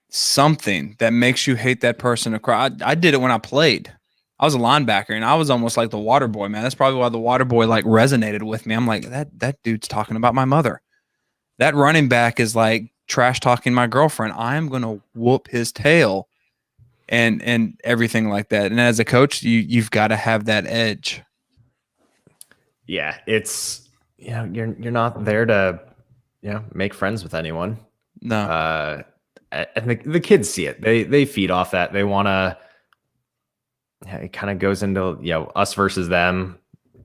something that makes you hate that person across. I did it when I played. I was a linebacker, and I was almost like the water boy, man. That's probably why the water boy like resonated with me. I'm like, that dude's talking about my mother. That running back is like trash talking my girlfriend. I'm gonna whoop his tail, and everything like that. And as a coach, you've got to have that edge. Yeah, it's you're not there to make friends with anyone. No, and the kids see it. They feed off that. They want to. It kind of goes into us versus them.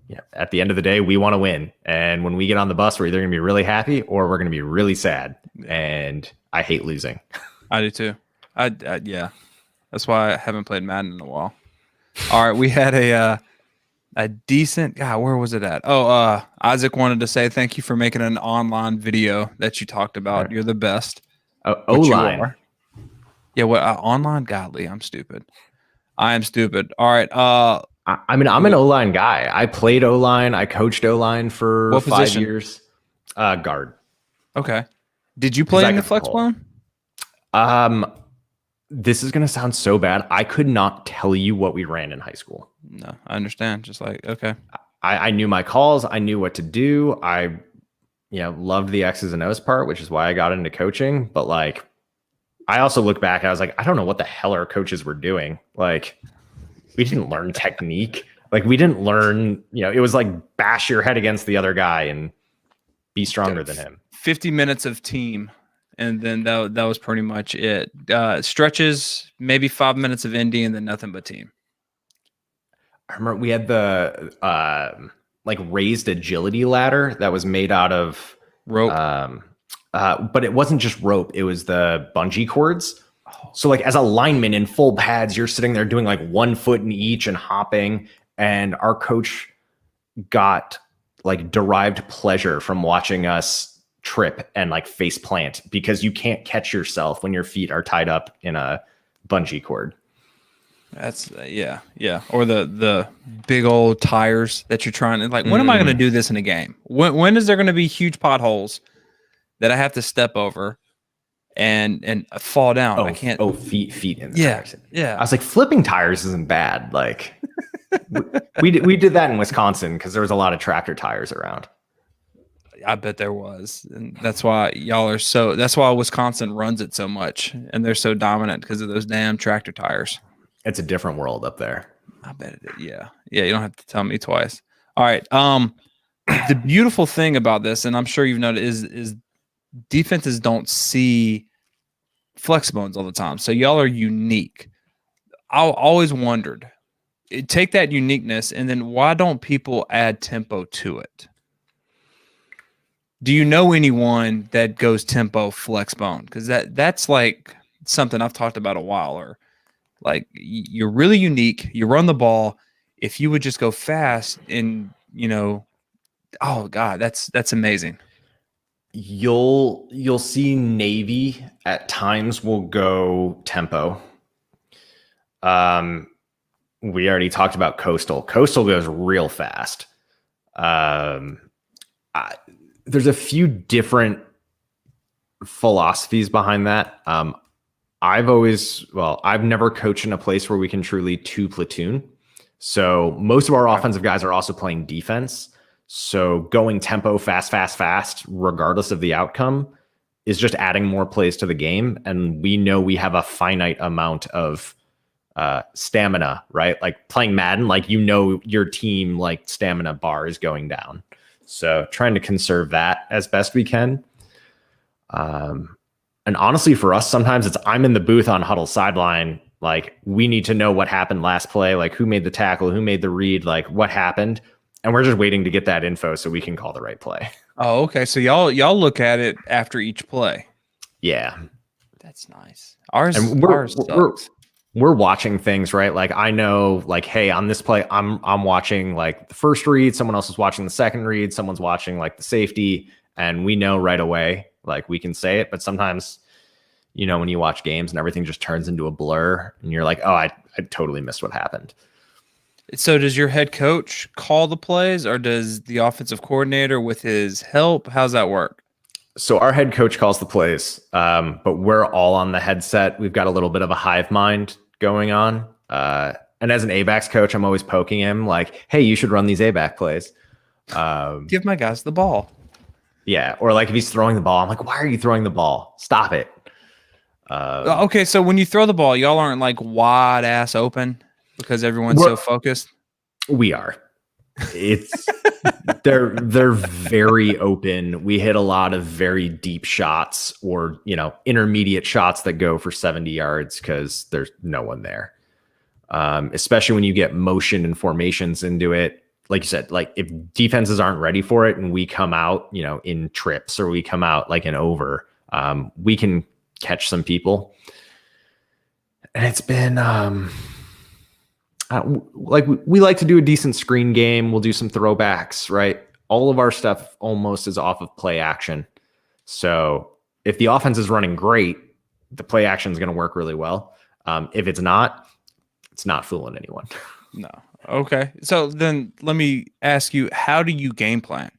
Yeah, at the end of the day, we want to win. And when we get on the bus, we're either going to be really happy or we're going to be really sad. And I hate losing. I do too. Yeah, that's why I haven't played Madden in a while. All right, we had a decent. God, where was it at? Oh, Isaac wanted to say thank you for making an online video that you talked about. You're the best. O-line. Yeah, what online? Godly, I'm stupid. I am stupid. All right. I mean, I'm an O-line guy. I played O-line. I coached O-line for 5 years. Guard. Okay. Did you play in the Flexbone? This is going to sound so bad. I could not tell you what we ran in high school. No, I understand. Just like, okay. I knew my calls. I knew what to do. I, loved the X's and O's part, which is why I got into coaching. But like, I also look back, I was like, I don't know what the hell our coaches were doing. Like, we didn't learn technique. Like, we didn't learn, it was like bash your head against the other guy and be stronger than him. 50 minutes of team. And then that was pretty much it. Stretches, maybe 5 minutes of indie, and then nothing but team. I remember we had the like raised agility ladder that was made out of rope. But it wasn't just rope. It was the bungee cords. So like as a lineman in full pads, you're sitting there doing like 1 foot in each and hopping. And our coach got like derived pleasure from watching us trip and like face plant, because you can't catch yourself when your feet are tied up in a bungee cord. That's yeah. Or the big old tires that you're trying to like, when am I going to do this in a game? When is there going to be huge potholes that I have to step over and fall down? I can't. Feet in the tires. Yeah. I was like, flipping tires isn't bad. Like we did that in Wisconsin because there was a lot of tractor tires around. I bet there was, and that's why y'all are so. That's why Wisconsin runs it so much, and they're so dominant because of those damn tractor tires. It's a different world up there. I bet it is. Yeah. You don't have to tell me twice. All right. The beautiful thing about this, and I'm sure you've noticed, is defenses don't see Flexbones all the time. So y'all are unique. I always wondered, take that uniqueness, and then why don't people add tempo to it? Do you know anyone that goes tempo Flexbone? Because that's like something I've talked about a while. Or like, you're really unique. You run the ball. If you would just go fast and Oh God, that's amazing. You'll see Navy at times will go tempo. We already talked about Coastal. Coastal goes real fast. Um, there's a few different philosophies behind that. I've never coached in a place where we can truly two platoon. So most of our offensive guys are also playing defense. So going tempo, fast, regardless of the outcome, is just adding more plays to the game. And we know we have a finite amount of stamina, right? Like playing Madden, like your team like stamina bar is going down. So trying to conserve that as best we can. And honestly, for us, sometimes it's I'm in the booth on huddle sideline. Like we need to know what happened last play, like who made the tackle, who made the read, like what happened. And we're just waiting to get that info so we can call the right play. Oh, okay. So y'all look at it after each play. Yeah. That's nice. Ours sucks. We're watching things, right? Like I know, like, hey, on this play, I'm watching like the first read, someone else is watching the second read, someone's watching like the safety, and we know right away, like we can say it. But sometimes, when you watch games and everything just turns into a blur, and you're like, oh, I totally missed what happened. So does your head coach call the plays, or does the offensive coordinator with his help? How's that work? So our head coach calls the plays, but we're all on the headset. We've got a little bit of a hive mind going on. And as an A-backs coach, I'm always poking him like, hey, you should run these A-back plays. Give my guys the ball. Yeah. Or like if he's throwing the ball, I'm like, why are you throwing the ball? Stop it. Okay, so when you throw the ball, y'all aren't like wide ass open because everyone's so focused? We are. It's they're very open. We hit a lot of very deep shots or intermediate shots that go for 70 yards because there's no one there. Especially when you get motion and formations into it. Like you said, like if defenses aren't ready for it and we come out, in trips or we come out like an over, we can catch some people. And it's been like we like to do a decent screen game. We'll do some throwbacks, right? All of our stuff almost is off of play action. So if the offense is running great, the play action is going to work really well. If it's not fooling anyone. No. Okay. So then let me ask you, how do you game plan?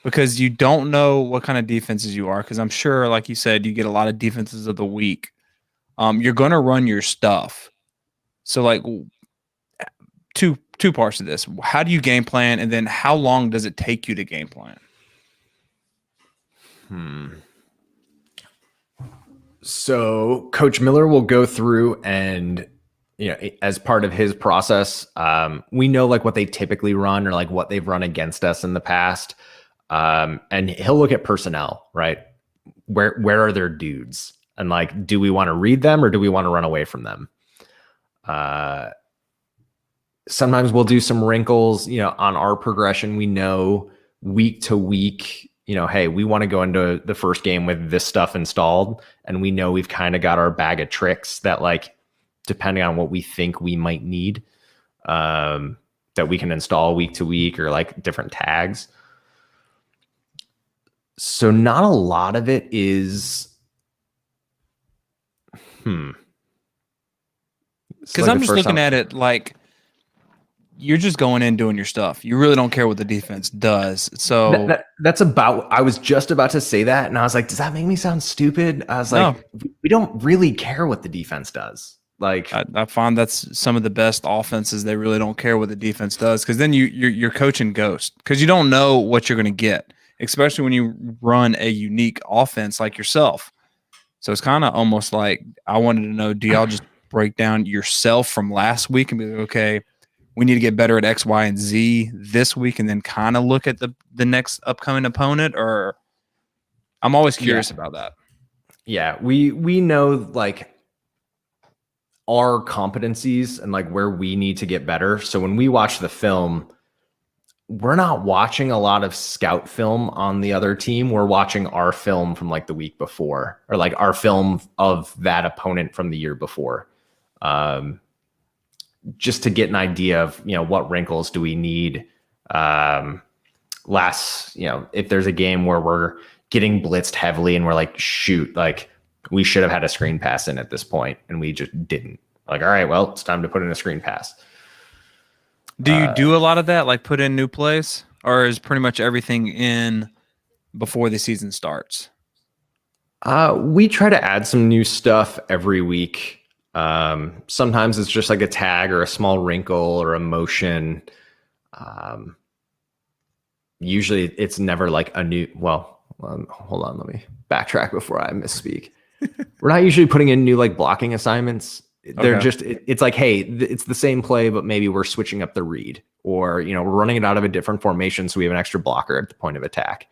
Because you don't know what kind of defenses you are. Because I'm sure, like you said, you get a lot of defenses of the week. You're going to run your stuff. So like two parts of this. How do you game plan? And then how long does it take you to game plan? So Coach Miller will go through and, as part of his process, we know like what they typically run or like what they've run against us in the past. And he'll look at personnel, right? Where are their dudes? And like, do we want to read them or do we want to run away from them? Sometimes we'll do some wrinkles, on our progression. We know week to week, hey, we want to go into the first game with this stuff installed. And we know we've kind of got our bag of tricks that like, depending on what we think we might need, that we can install week to week or like different tags. So not a lot of it is, because like I'm just looking at it like you're just going in doing your stuff. You really don't care what the defense does. So that's about. I was just about to say that, and I was like, does that make me sound stupid? I was like, we don't really care what the defense does. Like I find that's some of the best offenses. They really don't care what the defense does because then you're coaching ghost because you don't know what you're going to get, especially when you run a unique offense like yourself. So it's kind of almost like I wanted to know, do y'all just break down yourself from last week and be like, okay, we need to get better at X, Y, and Z this week and then kind of look at the next upcoming opponent? Or I'm always curious about that. Yeah, we know like our competencies and like where we need to get better. So when we watch the film, we're not watching a lot of scout film on the other team. We're watching our film from like the week before or like our film of that opponent from the year before. Just to get an idea of, what wrinkles do we need? if there's a game where we're getting blitzed heavily and we're like, shoot, like we should have had a screen pass in at this point and we just didn't. Like, all right, well, it's time to put in a screen pass. Do you do a lot of that, like put in new plays, or is pretty much everything in before the season starts? We try to add some new stuff every week. Sometimes it's just like a tag or a small wrinkle or a motion. Usually it's never like a new, hold on, let me backtrack before I misspeak. We're not usually putting in new like blocking assignments. They're just, it's like, hey, it's the same play, but maybe we're switching up the read, or, we're running it out of a different formation. So we have an extra blocker at the point of attack.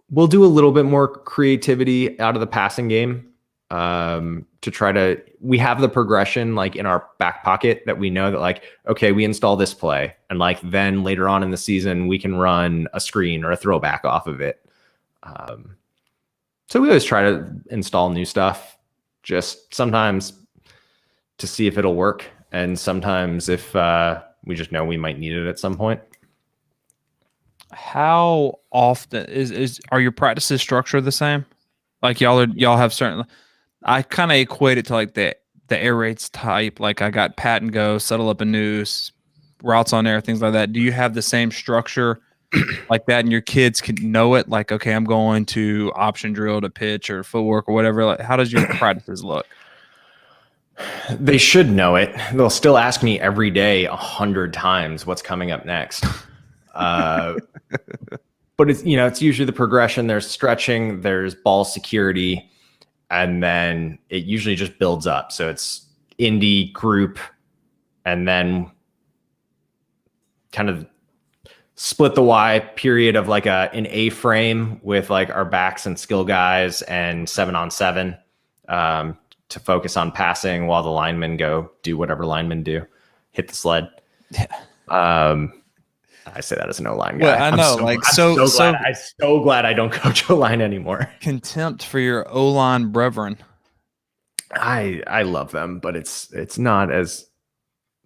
We'll do a little bit more creativity out of the passing game to try to, we have the progression like in our back pocket that we know that like, okay, we install this play and like then later on in the season, we can run a screen or a throwback off of it. So we always try to install new stuff, just sometimes to see if it'll work. And sometimes if we just know we might need it at some point. How often are your practices structured the same? Like y'all have certain, I kind of equate it to like the air raids type. Like I got pat and go, settle up a noose, routes on air, things like that. Do you have the same structure like that, and your kids can know it? Like, okay, I'm going to option drill to pitch or footwork or whatever. Like, how does your practices look? They should know it. They'll still ask me every day 100 times what's coming up next. But it's, it's usually the progression. There's stretching, there's ball security, and then it usually just builds up. So it's indie group, and then kind of split the Y period of like an A frame with like our backs and skill guys and 7-on-7 to focus on passing while the linemen go do whatever linemen do, hit the sled. Yeah. I say that as an O-line guy. Well, I know, I'm so glad I don't coach O-line anymore. Contempt for your O-line brethren. I love them, but it's not as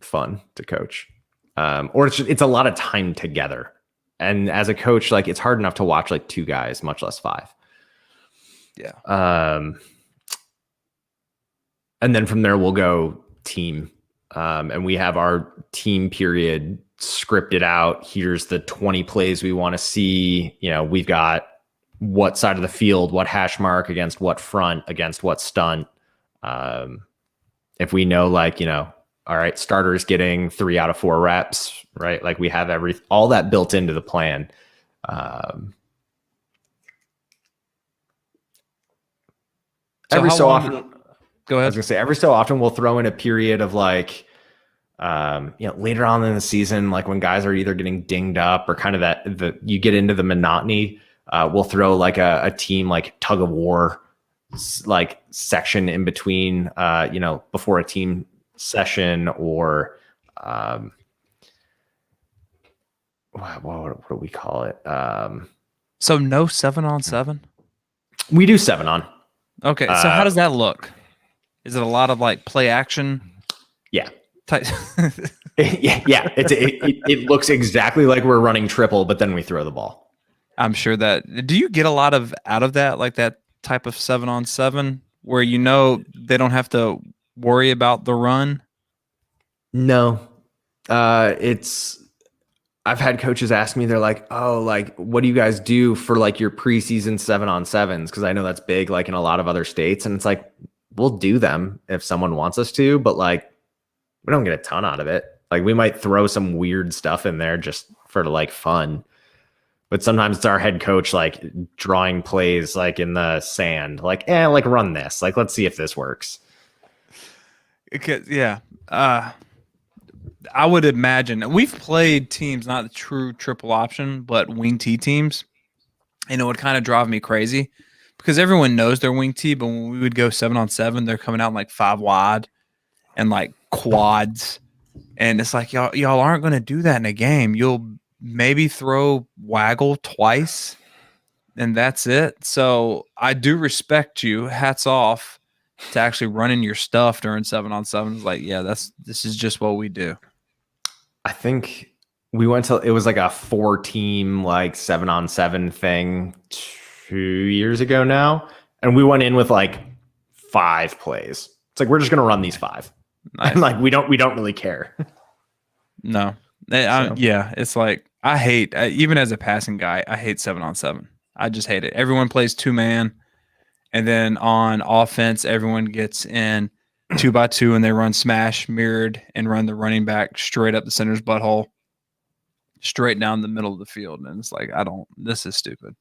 fun to coach. Or it's a lot of time together. And as a coach, like it's hard enough to watch like 2 guys, much less 5. Yeah. And then from there we'll go team. And we have our team period scripted out. Here's the 20 plays we want to see. We've got what side of the field, what hash mark against what front, against what stunt. If we know, like, all right, starters getting 3 out of 4 reps, right? Like we have all that built into the plan. Every so often, go ahead. I was gonna say every so often we'll throw in a period of like, later on in the season, like when guys are either getting dinged up or kind of you get into the monotony, we'll throw like a team like tug of war, like section in between, before a team session or, what do we call it? So no 7-on-7? We do 7-on. Okay. So how does that look? Is it a lot of like play action? Yeah. Yeah. It looks exactly like we're running triple, but then we throw the ball. I'm sure that. Do you get a lot out of that, like that type of 7-on-7, where they don't have to worry about the run? No, I've had coaches ask me, they're like, oh, like, what do you guys do for like your preseason 7-on-7s? Because I know that's big, like in a lot of other states, and it's like, we'll do them if someone wants us to, but like, we don't get a ton out of it. Like we might throw some weird stuff in there just for like fun. But sometimes it's our head coach, like drawing plays, like in the sand, like, like run this, like, let's see if this works. Yeah. I would imagine we've played teams, not the true triple option, but wing T teams. And it would kind of drive me crazy because everyone knows they're wing T, but when we would go 7-on-7, they're coming out like 5 wide and like quads. And it's like, y'all aren't going to do that in a game. You'll maybe throw waggle twice and that's it. So I do respect you. Hats off to actually running your stuff during 7-on-7. It's like, yeah, this is just what we do. I think We went to, it was like a 4-team, like 7-on-7 thing 2 years ago now. And we went in with like 5 plays. It's like, we're just going to run these 5. Nice. And like, we don't really care. No. Yeah. It's like, I hate, even as a passing guy, I hate 7-on-7. I just hate it. Everyone plays 2-man. And then on offense, everyone gets in 2x2 and they run smash, mirrored, and run the running back straight up the center's butthole, straight down the middle of the field. And it's like, this is stupid.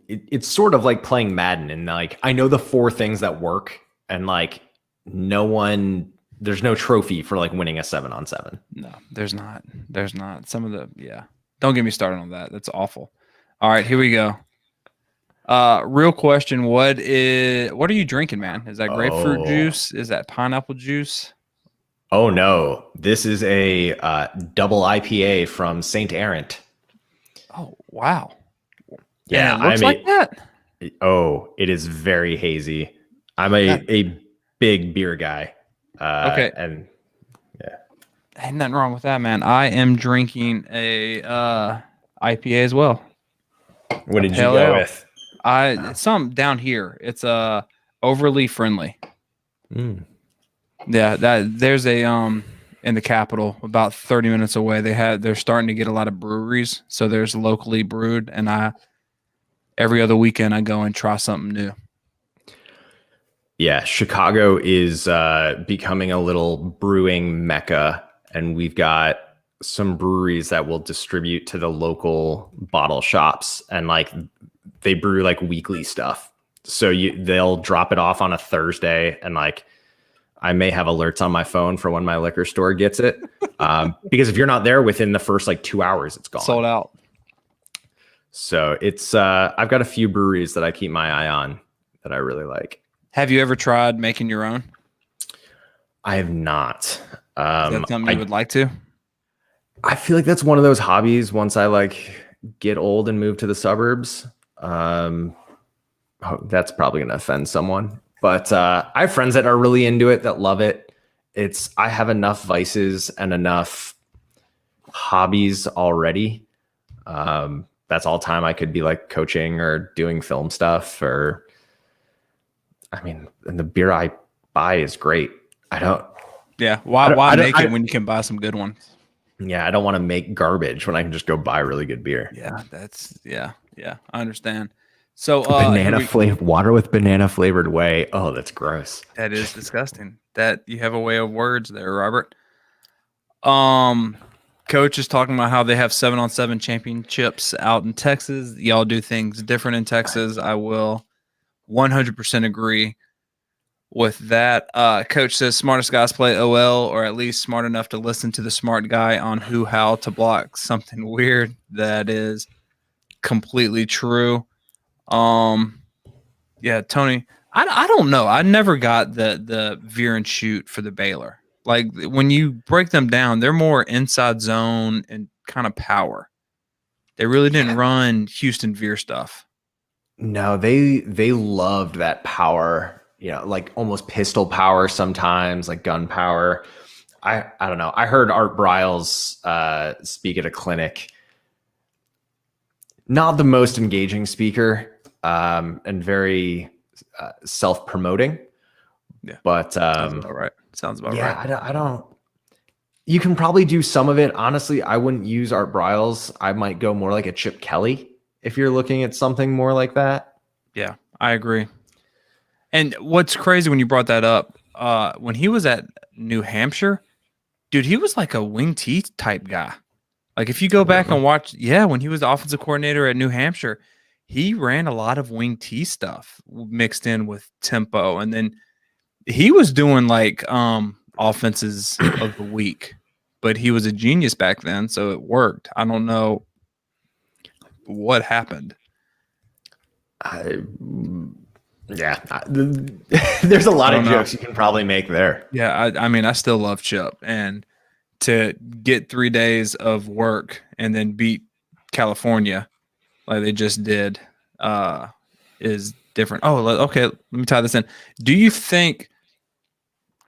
It's sort of like playing Madden. And like, I know the 4 things that work, and like, there's no trophy for like winning a 7-on-7. No, there's not. Some of don't get me started on that. That's awful. All right, here we go. Real question. What are you drinking, man? Is that grapefruit juice? Is that pineapple juice? Oh no, this is a double IPA from St. Errant. Oh, wow. Yeah, it looks like that. Oh, it is very hazy. I'm a big beer guy. Okay. And yeah. Ain't nothing wrong with that, man. I am drinking a IPA as well. What did you go with? It's some down here. It's overly friendly. Yeah, there's a in the capital about 30 minutes away. They're starting to get a lot of breweries, so there's locally brewed, and every other weekend I go and try something new. Yeah, Chicago is becoming a little brewing mecca, and we've got some breweries that will distribute to the local bottle shops, and like they brew like weekly stuff. So they'll drop it off on a Thursday, and like I may have alerts on my phone for when my liquor store gets it, because if you're not there within the first like 2 hours, it's gone. Sold out. So it's I've got a few breweries that I keep my eye on that I really like. Have you ever tried making your own? I have not. Is that something you would like to? I feel like that's one of those hobbies once I like get old and move to the suburbs. That's probably going to offend someone, but I have friends that are really into it, that love it. I have enough vices and enough hobbies already. That's all time I could be like coaching or doing film stuff, and the beer I buy is great. Why make it when you can buy some good ones? Yeah, I don't want to make garbage when I can just go buy really good beer. Yeah, I understand. So water with banana flavored whey. Oh, that's gross. That is disgusting. That you have a way of words there, Robert. Coach is talking about how they have 7-on-7 championships out in Texas. Y'all do things different in Texas. I will 100% agree with that. Coach says smartest guys play OL, or at least smart enough to listen to the smart guy on how to block something weird. That is completely true. Yeah, Tony, I don't know. I never got the veer and shoot for the Baylor. Like when you break them down, they're more inside zone and kind of power. They really didn't run Houston veer stuff. No, they loved that power, like almost pistol power sometimes, like gun power. I don't know. I heard Art Briles speak at a clinic. Not the most engaging speaker, and very self-promoting. Yeah, but sounds about right. Yeah, I don't. You can probably do some of it. Honestly, I wouldn't use Art Briles. I might go more like a Chip Kelly if you're looking at something more like that. Yeah, I agree. And what's crazy when you brought that up, when he was at New Hampshire, dude, he was like a wing T type guy. Like if you go back and watch, when he was the offensive coordinator at New Hampshire, he ran a lot of wing T stuff mixed in with tempo. And then he was doing like offenses of the week, but he was a genius back then, so it worked. I don't know what happened. There's a lot of jokes you can probably make there. Yeah, I still love Chip, and to get 3 days of work and then beat California like they just did is different. Oh, okay, let me tie this in. Do you think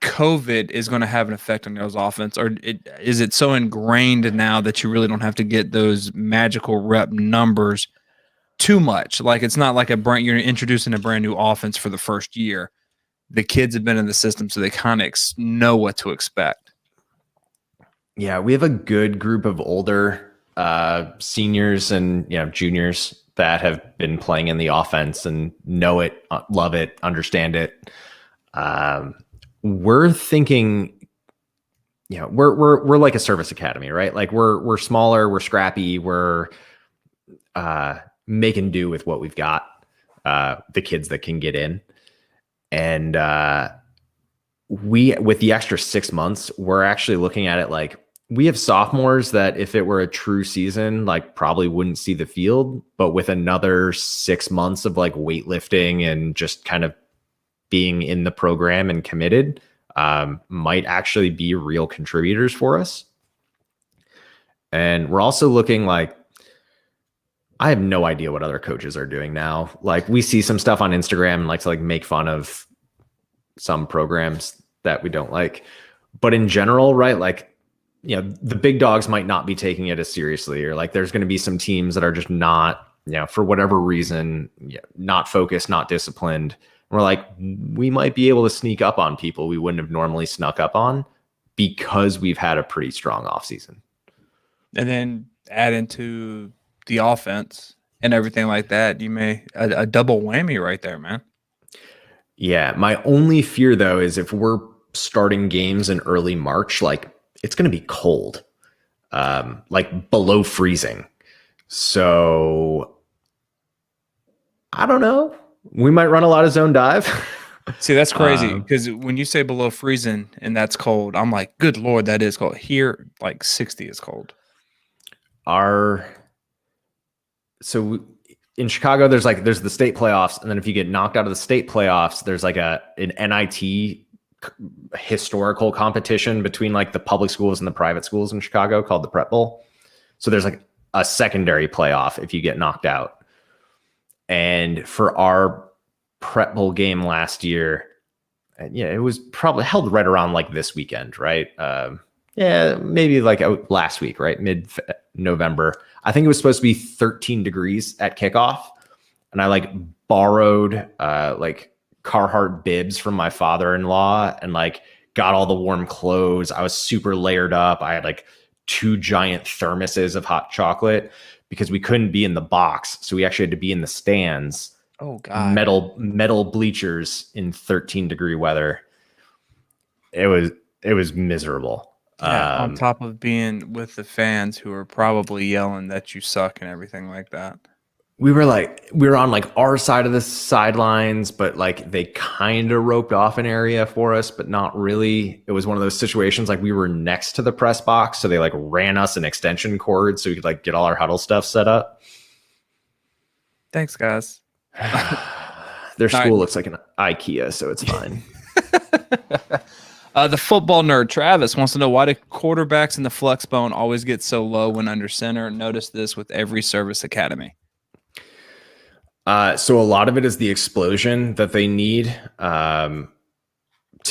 COVID is going to have an effect on y'all's offense, or is it so ingrained now that you really don't have to get those magical rep numbers too much? Like it's not like you're introducing a brand new offense for the first year. The kids have been in the system, so they kind of know what to expect. Yeah, we have a good group of older seniors and juniors that have been playing in the offense and know it, love it, understand it. We're thinking, we're like a service academy, right? Like we're smaller, we're scrappy, we're making do with what we've got. The kids that can get in, and with the extra 6 months, we're actually looking at it like we have sophomores that if it were a true season, like probably wouldn't see the field, but with another 6 months of like weightlifting and just kind of being in the program and committed, might actually be real contributors for us. And we're also looking like, I have no idea what other coaches are doing now. Like we see some stuff on Instagram and like to like make fun of some programs that we don't like, but in general, right? Like, the big dogs might not be taking it as seriously, or like there's going to be some teams that are just not, for whatever reason, not focused, not disciplined. And we're like, we might be able to sneak up on people we wouldn't have normally snuck up on because we've had a pretty strong offseason. And then add into the offense and everything like that. You may a double whammy right there, man. Yeah. My only fear though, is if we're starting games in early March, like it's going to be cold, like below freezing. So I don't know. We might run a lot of zone dive. See, that's crazy because when you say below freezing and that's cold, I'm like, good Lord, that is cold. Here, like 60 is cold. So in Chicago, there's the state playoffs. And then if you get knocked out of the state playoffs, there's like an NIT historical competition between like the public schools and the private schools in Chicago called the Prep Bowl. So there's like a secondary playoff if you get knocked out. And for our Prep Bowl game last year, it was probably held right around like this weekend, right? Maybe like last week, right? Mid-November. I think it was supposed to be 13 degrees at kickoff. And I like borrowed like Carhartt bibs from my father-in-law and like got all the warm clothes. I was super layered up. I had like 2 giant thermoses of hot chocolate because we couldn't be in the box. So we actually had to be in the stands. Oh God. Metal bleachers in 13-degree weather. It was miserable. Yeah, on top of being with the fans who are probably yelling that you suck and everything like that. We were on like our side of the sidelines, but like they kind of roped off an area for us, but not really. It was one of those situations like we were next to the press box, so they like ran us an extension cord so we could like get all our huddle stuff set up. Thanks, guys. Their school looks like an IKEA, so it's fine. The football nerd Travis wants to know, why do quarterbacks in the Flexbone always get so low when under center? Notice this with every service academy. So a lot of it is the explosion that they need to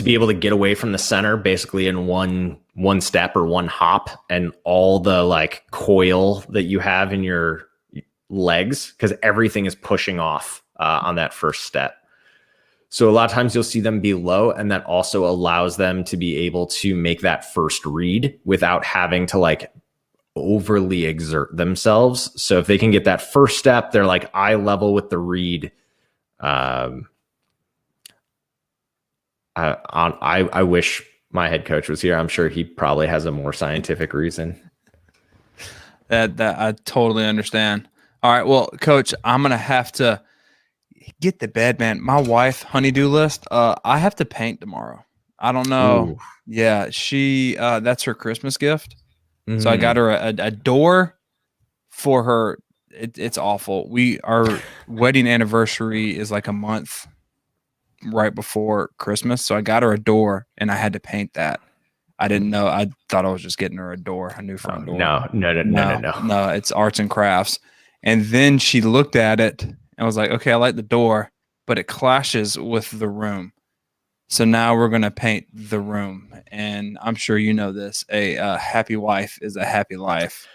be able to get away from the center basically in one step or one hop, and all the like coil that you have in your legs, because everything is pushing off on that first step. So a lot of times you'll see them be low, and that also allows them to be able to make that first read without having to like overly exert themselves. So if they can get that first step, they're like eye level with the read. I wish my head coach was here. I'm sure he probably has a more scientific reason. That I totally understand. All right, well, Coach, I'm gonna have to get to bed, man. My wife honeydew list. I have to paint tomorrow. I don't know. Ooh. Yeah, she that's her Christmas gift. Mm. So I got her a door for her. It's awful. Our wedding anniversary is like a month right before Christmas. So I got her a door, and I had to paint that. I didn't know. I thought I was just getting her a door, a new front door. No. It's arts and crafts. And then she looked at it and was like, okay, I like the door, but it clashes with the room. So now we're going to paint the room. And I'm sure you know this. A happy wife is a happy life.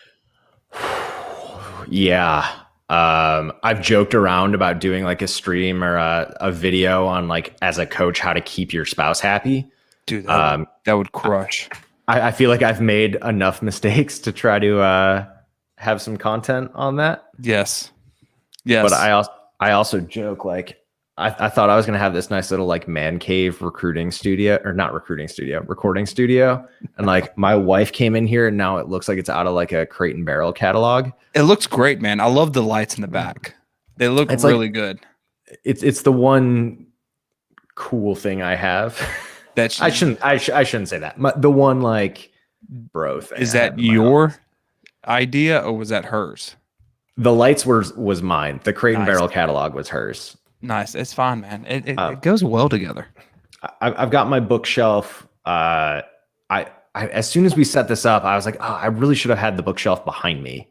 Yeah. I've joked around about doing like a stream or a video on like as a coach how to keep your spouse happy. Dude, that would crush. I feel like I've made enough mistakes to try to have some content on that. Yes. But I also joke like I thought I was gonna have this nice little like man cave recording studio, and like my wife came in here and now it looks like it's out of like a Crate and Barrel catalog. It looks great, man. I love the lights in the back. They look really good. It's the one cool thing I have. I shouldn't say that. The one like bro thing. Is that your idea or was that hers? The lights was mine. The Crate and Barrel catalog was hers. Nice. It's fine, man. It goes well together. I've got my bookshelf. I as soon as we set this up, I was like, oh, I really should have had the bookshelf behind me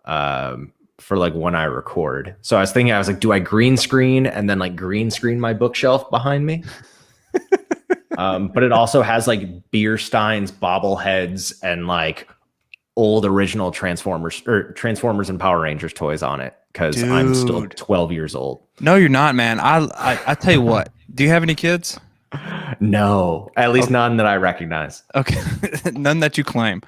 for like when I record. So I was like, do I green screen and then like green screen my bookshelf behind me? But it also has like beer steins, bobbleheads, and like old original Transformers and Power Rangers toys on it because I'm still 12 years old. No, you're not, man. I tell you what. Do you have any kids? No, at least none that I recognize. Okay, none that you claim.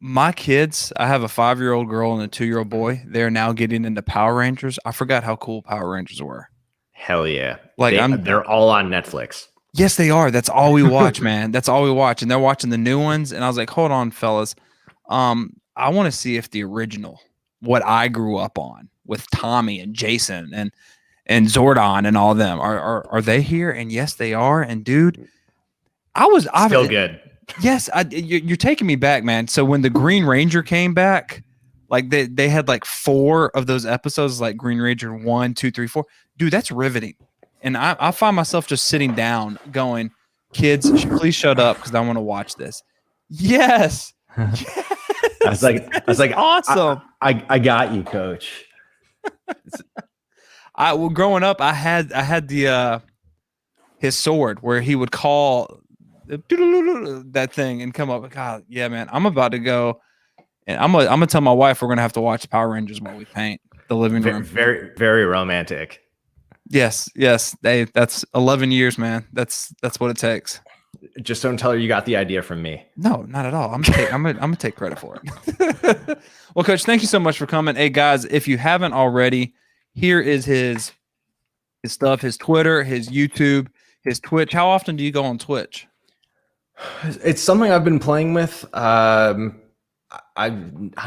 My kids, I have a 5-year-old girl and a 2-year-old boy. They're now getting into Power Rangers. I forgot how cool Power Rangers were. Hell yeah! Like they're all on Netflix. Yes, they are. That's all we watch, man. That's all we watch, and they're watching the new ones. And I was like, hold on, fellas. I want to see if the original, what I grew up on with Tommy and Jason and Zordon and all of them, are they here? And yes, they are. And dude, I was still good. Yes, you're taking me back, man. So when the Green Ranger came back, like they had like 4 of those episodes, like Green Ranger 1, 2, 3, 4. Dude, that's riveting. And I find myself just sitting down going, kids, please shut up because I want to watch this. Yes. Yes. I was like, awesome. I got you, coach. Growing up, I had the his sword where he would call that thing and come up. God, yeah, man. I'm about to go and I'm gonna tell my wife we're gonna have to watch Power Rangers while we paint the living room. Very, very romantic. Yes. That's 11 years, man. That's what it takes. Just don't tell her you got the idea from me. No, not at all. I'm gonna take credit for it. Well, Coach, thank you so much for coming. Hey, guys, if you haven't already, here is his stuff: his Twitter, his YouTube, his Twitch. How often do you go on Twitch? It's something I've been playing with. I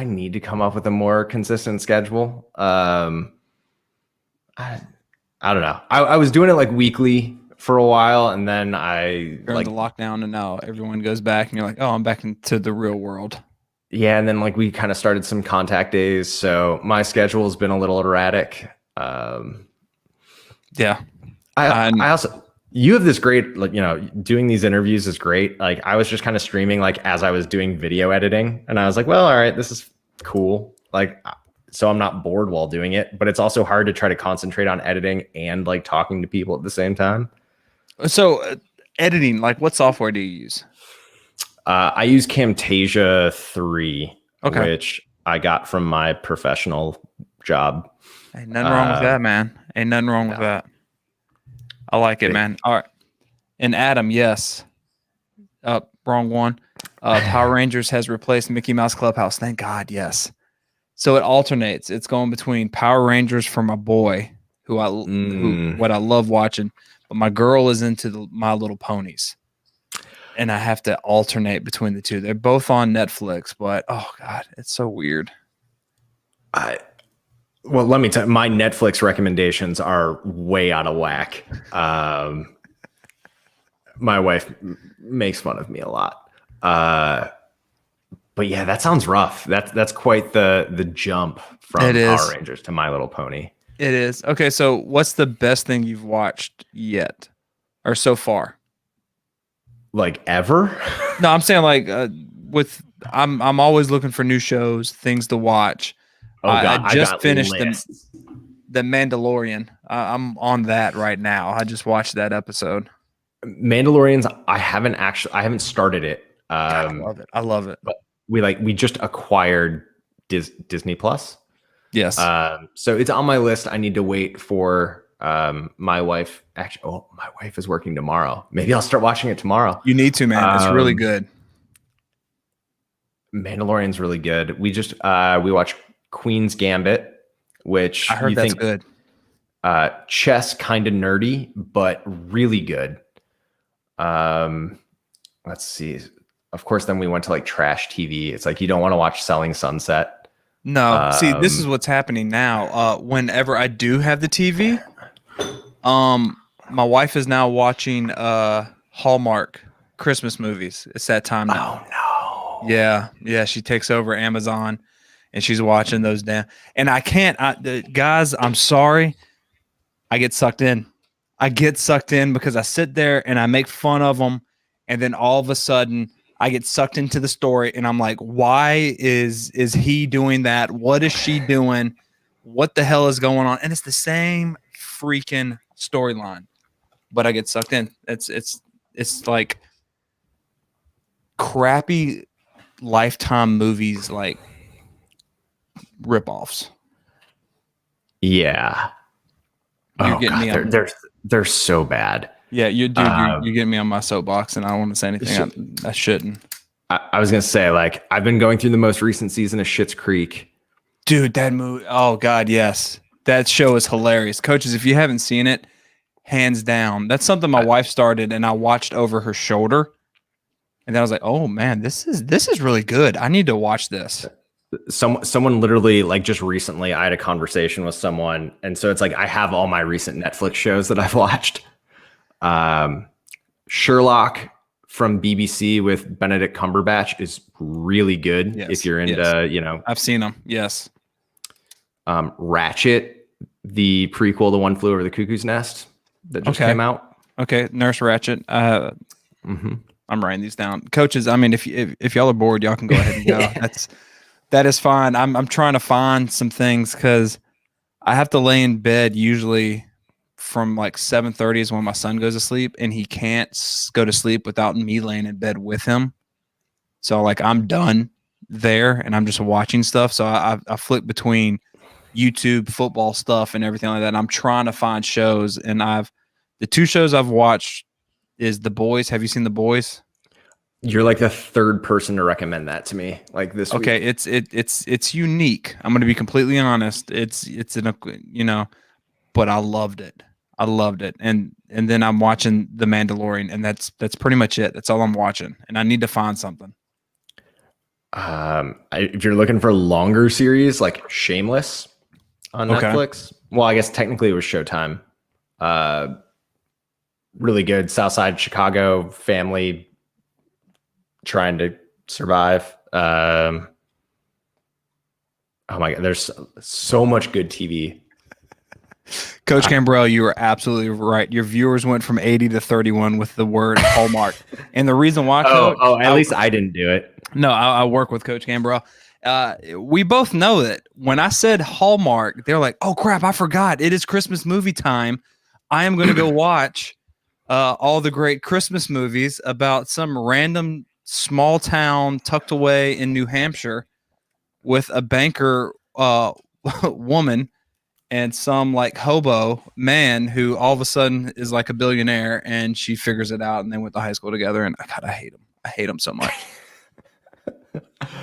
need to come up with a more consistent schedule. I don't know. I was doing it like weekly for a while, and then during the lockdown, and now everyone goes back, and you're like, oh, I'm back into the real world. Yeah, and then like we kind of started some contact days, so my schedule has been a little erratic. Yeah, I also you have this great like doing these interviews is great. Like I was just kind of streaming like as I was doing video editing, and I was like, well, all right, this is cool. Like. So I'm not bored while doing it, but it's also hard to try to concentrate on editing and like talking to people at the same time. So editing, like what software do you use? I use Camtasia 3, okay, which I got from my professional job. Ain't nothing wrong with that, man. Ain't nothing wrong with that. I like it, man. All right. And Adam, yes. Wrong one. Power Rangers has replaced Mickey Mouse Clubhouse. Thank God, yes. So it alternates. It's going between Power Rangers for my boy, who what I love watching, but my girl is into My Little Ponies, and I have to alternate between the two. They're both on Netflix, but oh god, it's so weird. Well, let me tell you, my Netflix recommendations are way out of whack. My wife makes fun of me a lot. But yeah, that sounds rough. That's quite the jump from Power Rangers to My Little Pony. It is. Okay, so what's the best thing you've watched yet or so far? Like ever? No, I'm saying like I'm always looking for new shows, things to watch. Oh god, I just finished the Mandalorian. I'm on that right now. I just watched that episode. Mandalorians, I haven't started it. God, I love it. I love it. But we just acquired Disney Plus. Yes. So it's on my list. I need to wait for my wife. Actually, my wife is working tomorrow. Maybe I'll start watching it tomorrow. You need to, man. It's really good. Mandalorian's really good. We watched Queen's Gambit, which I heard that's good. Chess, kind of nerdy, but really good. Let's see. Of course, then we went to like trash TV. It's like you don't want to watch Selling Sunset. No, see, this is what's happening now. Whenever I do have the TV, my wife is now watching Hallmark Christmas movies. It's that time now. Oh no. Yeah, she takes over Amazon, and she's watching those down. And I can't, guys. I'm sorry. I get sucked in. Because I sit there and I make fun of them, and then all of a sudden I get sucked into the story, and I'm like, why is he doing that? What is she doing? What the hell is going on? And it's the same freaking storyline, but I get sucked in. It's like crappy Lifetime movies, like ripoffs. Yeah. You're getting me on. They're so bad. Yeah, you're getting me on my soapbox, and I don't want to say anything I shouldn't. I was gonna say, like, I've been going through the most recent season of Schitt's Creek. Dude, that movie. Oh God, yes, that show is hilarious. Coaches, if you haven't seen it, hands down, that's something my wife started, and I watched over her shoulder, and then I was like, oh man, this is really good. I need to watch this. Someone literally, like, just recently I had a conversation with someone, and so it's like I have all my recent Netflix shows that I've watched. Sherlock from BBC with Benedict Cumberbatch is really good. Yes, if you're into, I've seen them. Yes. Ratchet, the prequel to One Flew Over the Cuckoo's Nest that just came out. Okay, Nurse Ratchet. I'm writing these down, coaches. I mean, if y'all are bored, y'all can go ahead and go. That is fine. I'm trying to find some things because I have to lay in bed usually from like 7:30 is when my son goes to sleep, and he can't go to sleep without me laying in bed with him. So like I'm done there, and I'm just watching stuff. So I flip between YouTube, football stuff, and everything like that. And I'm trying to find shows, and the two shows I've watched is The Boys. Have you seen The Boys? You're like the third person to recommend that to me, like this week. Okay, it's unique. I'm going to be completely honest. It's but I loved it. And then I'm watching The Mandalorian, and that's pretty much it. That's all I'm watching, and I need to find something. If you're looking for a longer series, like Shameless on Netflix. Well, I guess technically it was Showtime. Really good. Southside Chicago family trying to survive. Oh my God, there's so much good TV. Coach Cambrell, you are absolutely right. Your viewers went from 80 to 31 with the word Hallmark. And the reason why, Coach, at least I didn't do it. No, I work with Coach Cambrell. We both know that when I said Hallmark, they're like, oh crap, I forgot. It is Christmas movie time. I am going to go watch all the great Christmas movies about some random small town tucked away in New Hampshire with a banker woman and some like hobo man who all of a sudden is like a billionaire, and she figures it out, and they went to high school together. And God, I hate them. I hate them so much.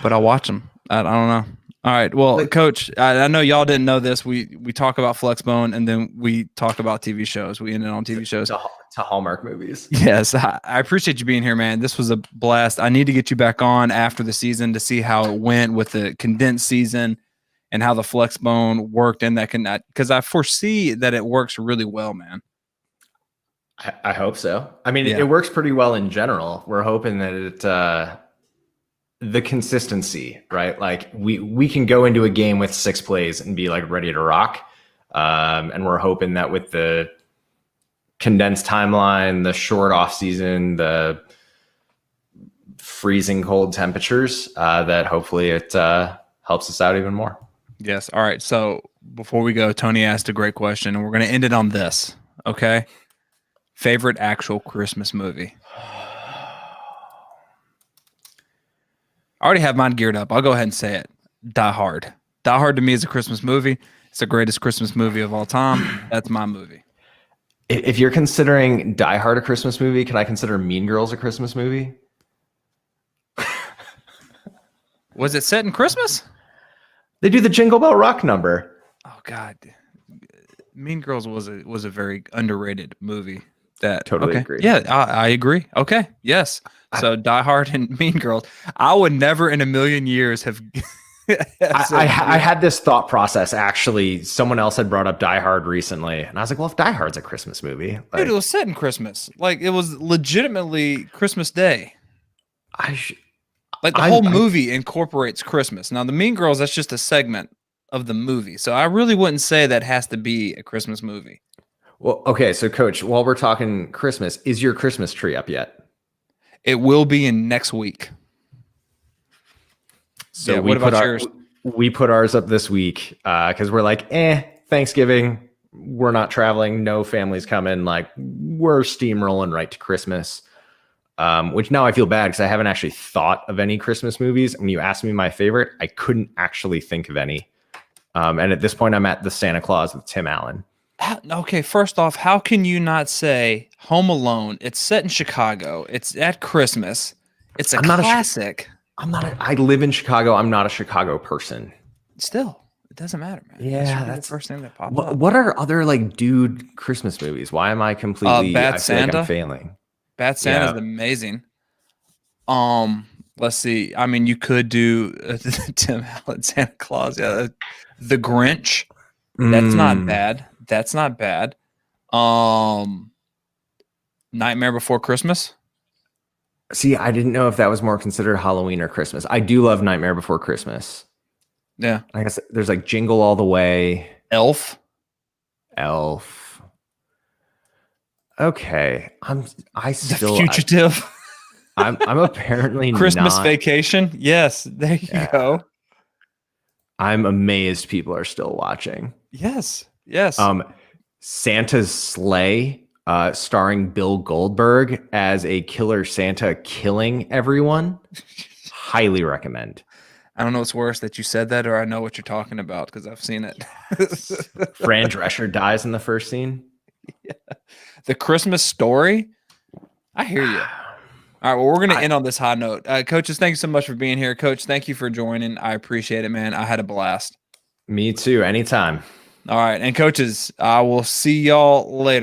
But I'll watch them. I don't know. All right. Well, Coach, I know y'all didn't know this. We talk about Flexbone, and then we talk about TV shows. We ended on TV shows. To Hallmark movies. Yes. I appreciate you being here, man. This was a blast. I need to get you back on after the season to see how it went with the condensed season and how the Flexbone worked in that, because I foresee that it works really well, man. I hope so. I mean, it works pretty well in general. We're hoping that it, the consistency, right? Like we can go into a game with 6 plays and be like ready to rock. And we're hoping that with the condensed timeline, the short off season, the freezing cold temperatures, that hopefully it helps us out even more. Yes. All right. So before we go, Tony asked a great question, and we're going to end it on this. Okay. Favorite actual Christmas movie? I already have mine geared up. I'll go ahead and say it. Die Hard. Die Hard to me is a Christmas movie. It's the greatest Christmas movie of all time. That's my movie. If you're considering Die Hard a Christmas movie, can I consider Mean Girls a Christmas movie? Was it set in Christmas? They do the Jingle Bell Rock number. Oh God, Mean Girls was a very underrated movie. That Totally okay. agree. Yeah, I agree. Okay, yes. So Die Hard and Mean Girls. I would never in a million years have. I had this thought process. Actually, someone else had brought up Die Hard recently, and I was like, "Well, if Die Hard's a Christmas movie, like, dude, it was set in Christmas. Like it was legitimately Christmas Day. Like the whole movie incorporates Christmas. Now, the Mean Girls, that's just a segment of the movie. So I really wouldn't say that has to be a Christmas movie. Well, okay. So, Coach, while we're talking Christmas, is your Christmas tree up yet? It will be in next week. So what about yours? We put ours up this week because we're like, Thanksgiving. We're not traveling. No families coming. Like we're steamrolling right to Christmas. Which now I feel bad because I haven't actually thought of any Christmas movies. When you asked me my favorite, I couldn't actually think of any. And at this point, I'm at the Santa Claus with Tim Allen. Okay, first off, how can you not say Home Alone? It's set in Chicago. It's at Christmas. It's a classic. I live in Chicago. I'm not a Chicago person. Still, it doesn't matter, man. Yeah, that's the first thing that popped up. What are other like dude Christmas movies? Why am I completely Bad Santa? Like I'm failing? Bad Santa is amazing. Let's see. I mean, you could do Tim Allen Santa Claus. Yeah, The Grinch. That's not bad. That's not bad. Nightmare Before Christmas. See, I didn't know if that was more considered Halloween or Christmas. I do love Nightmare Before Christmas. Yeah. I guess there's like Jingle All the Way. Elf. Okay. The Fugitive. I'm apparently Christmas Vacation. Yes, there you go. I'm amazed people are still watching. Yes. Santa's Sleigh, starring Bill Goldberg as a killer Santa killing everyone. Highly recommend. I don't know what's worse, that you said that or I know what you're talking about because I've seen it. Fran Drescher dies in the first scene. Yeah. The Christmas Story. I hear you. All right, well, we're going to end on this high note. Coaches, thank you so much for being here. Coach, thank you for joining. I appreciate it, man. I had a blast. Me too. Anytime. All right, and coaches, I will see y'all later.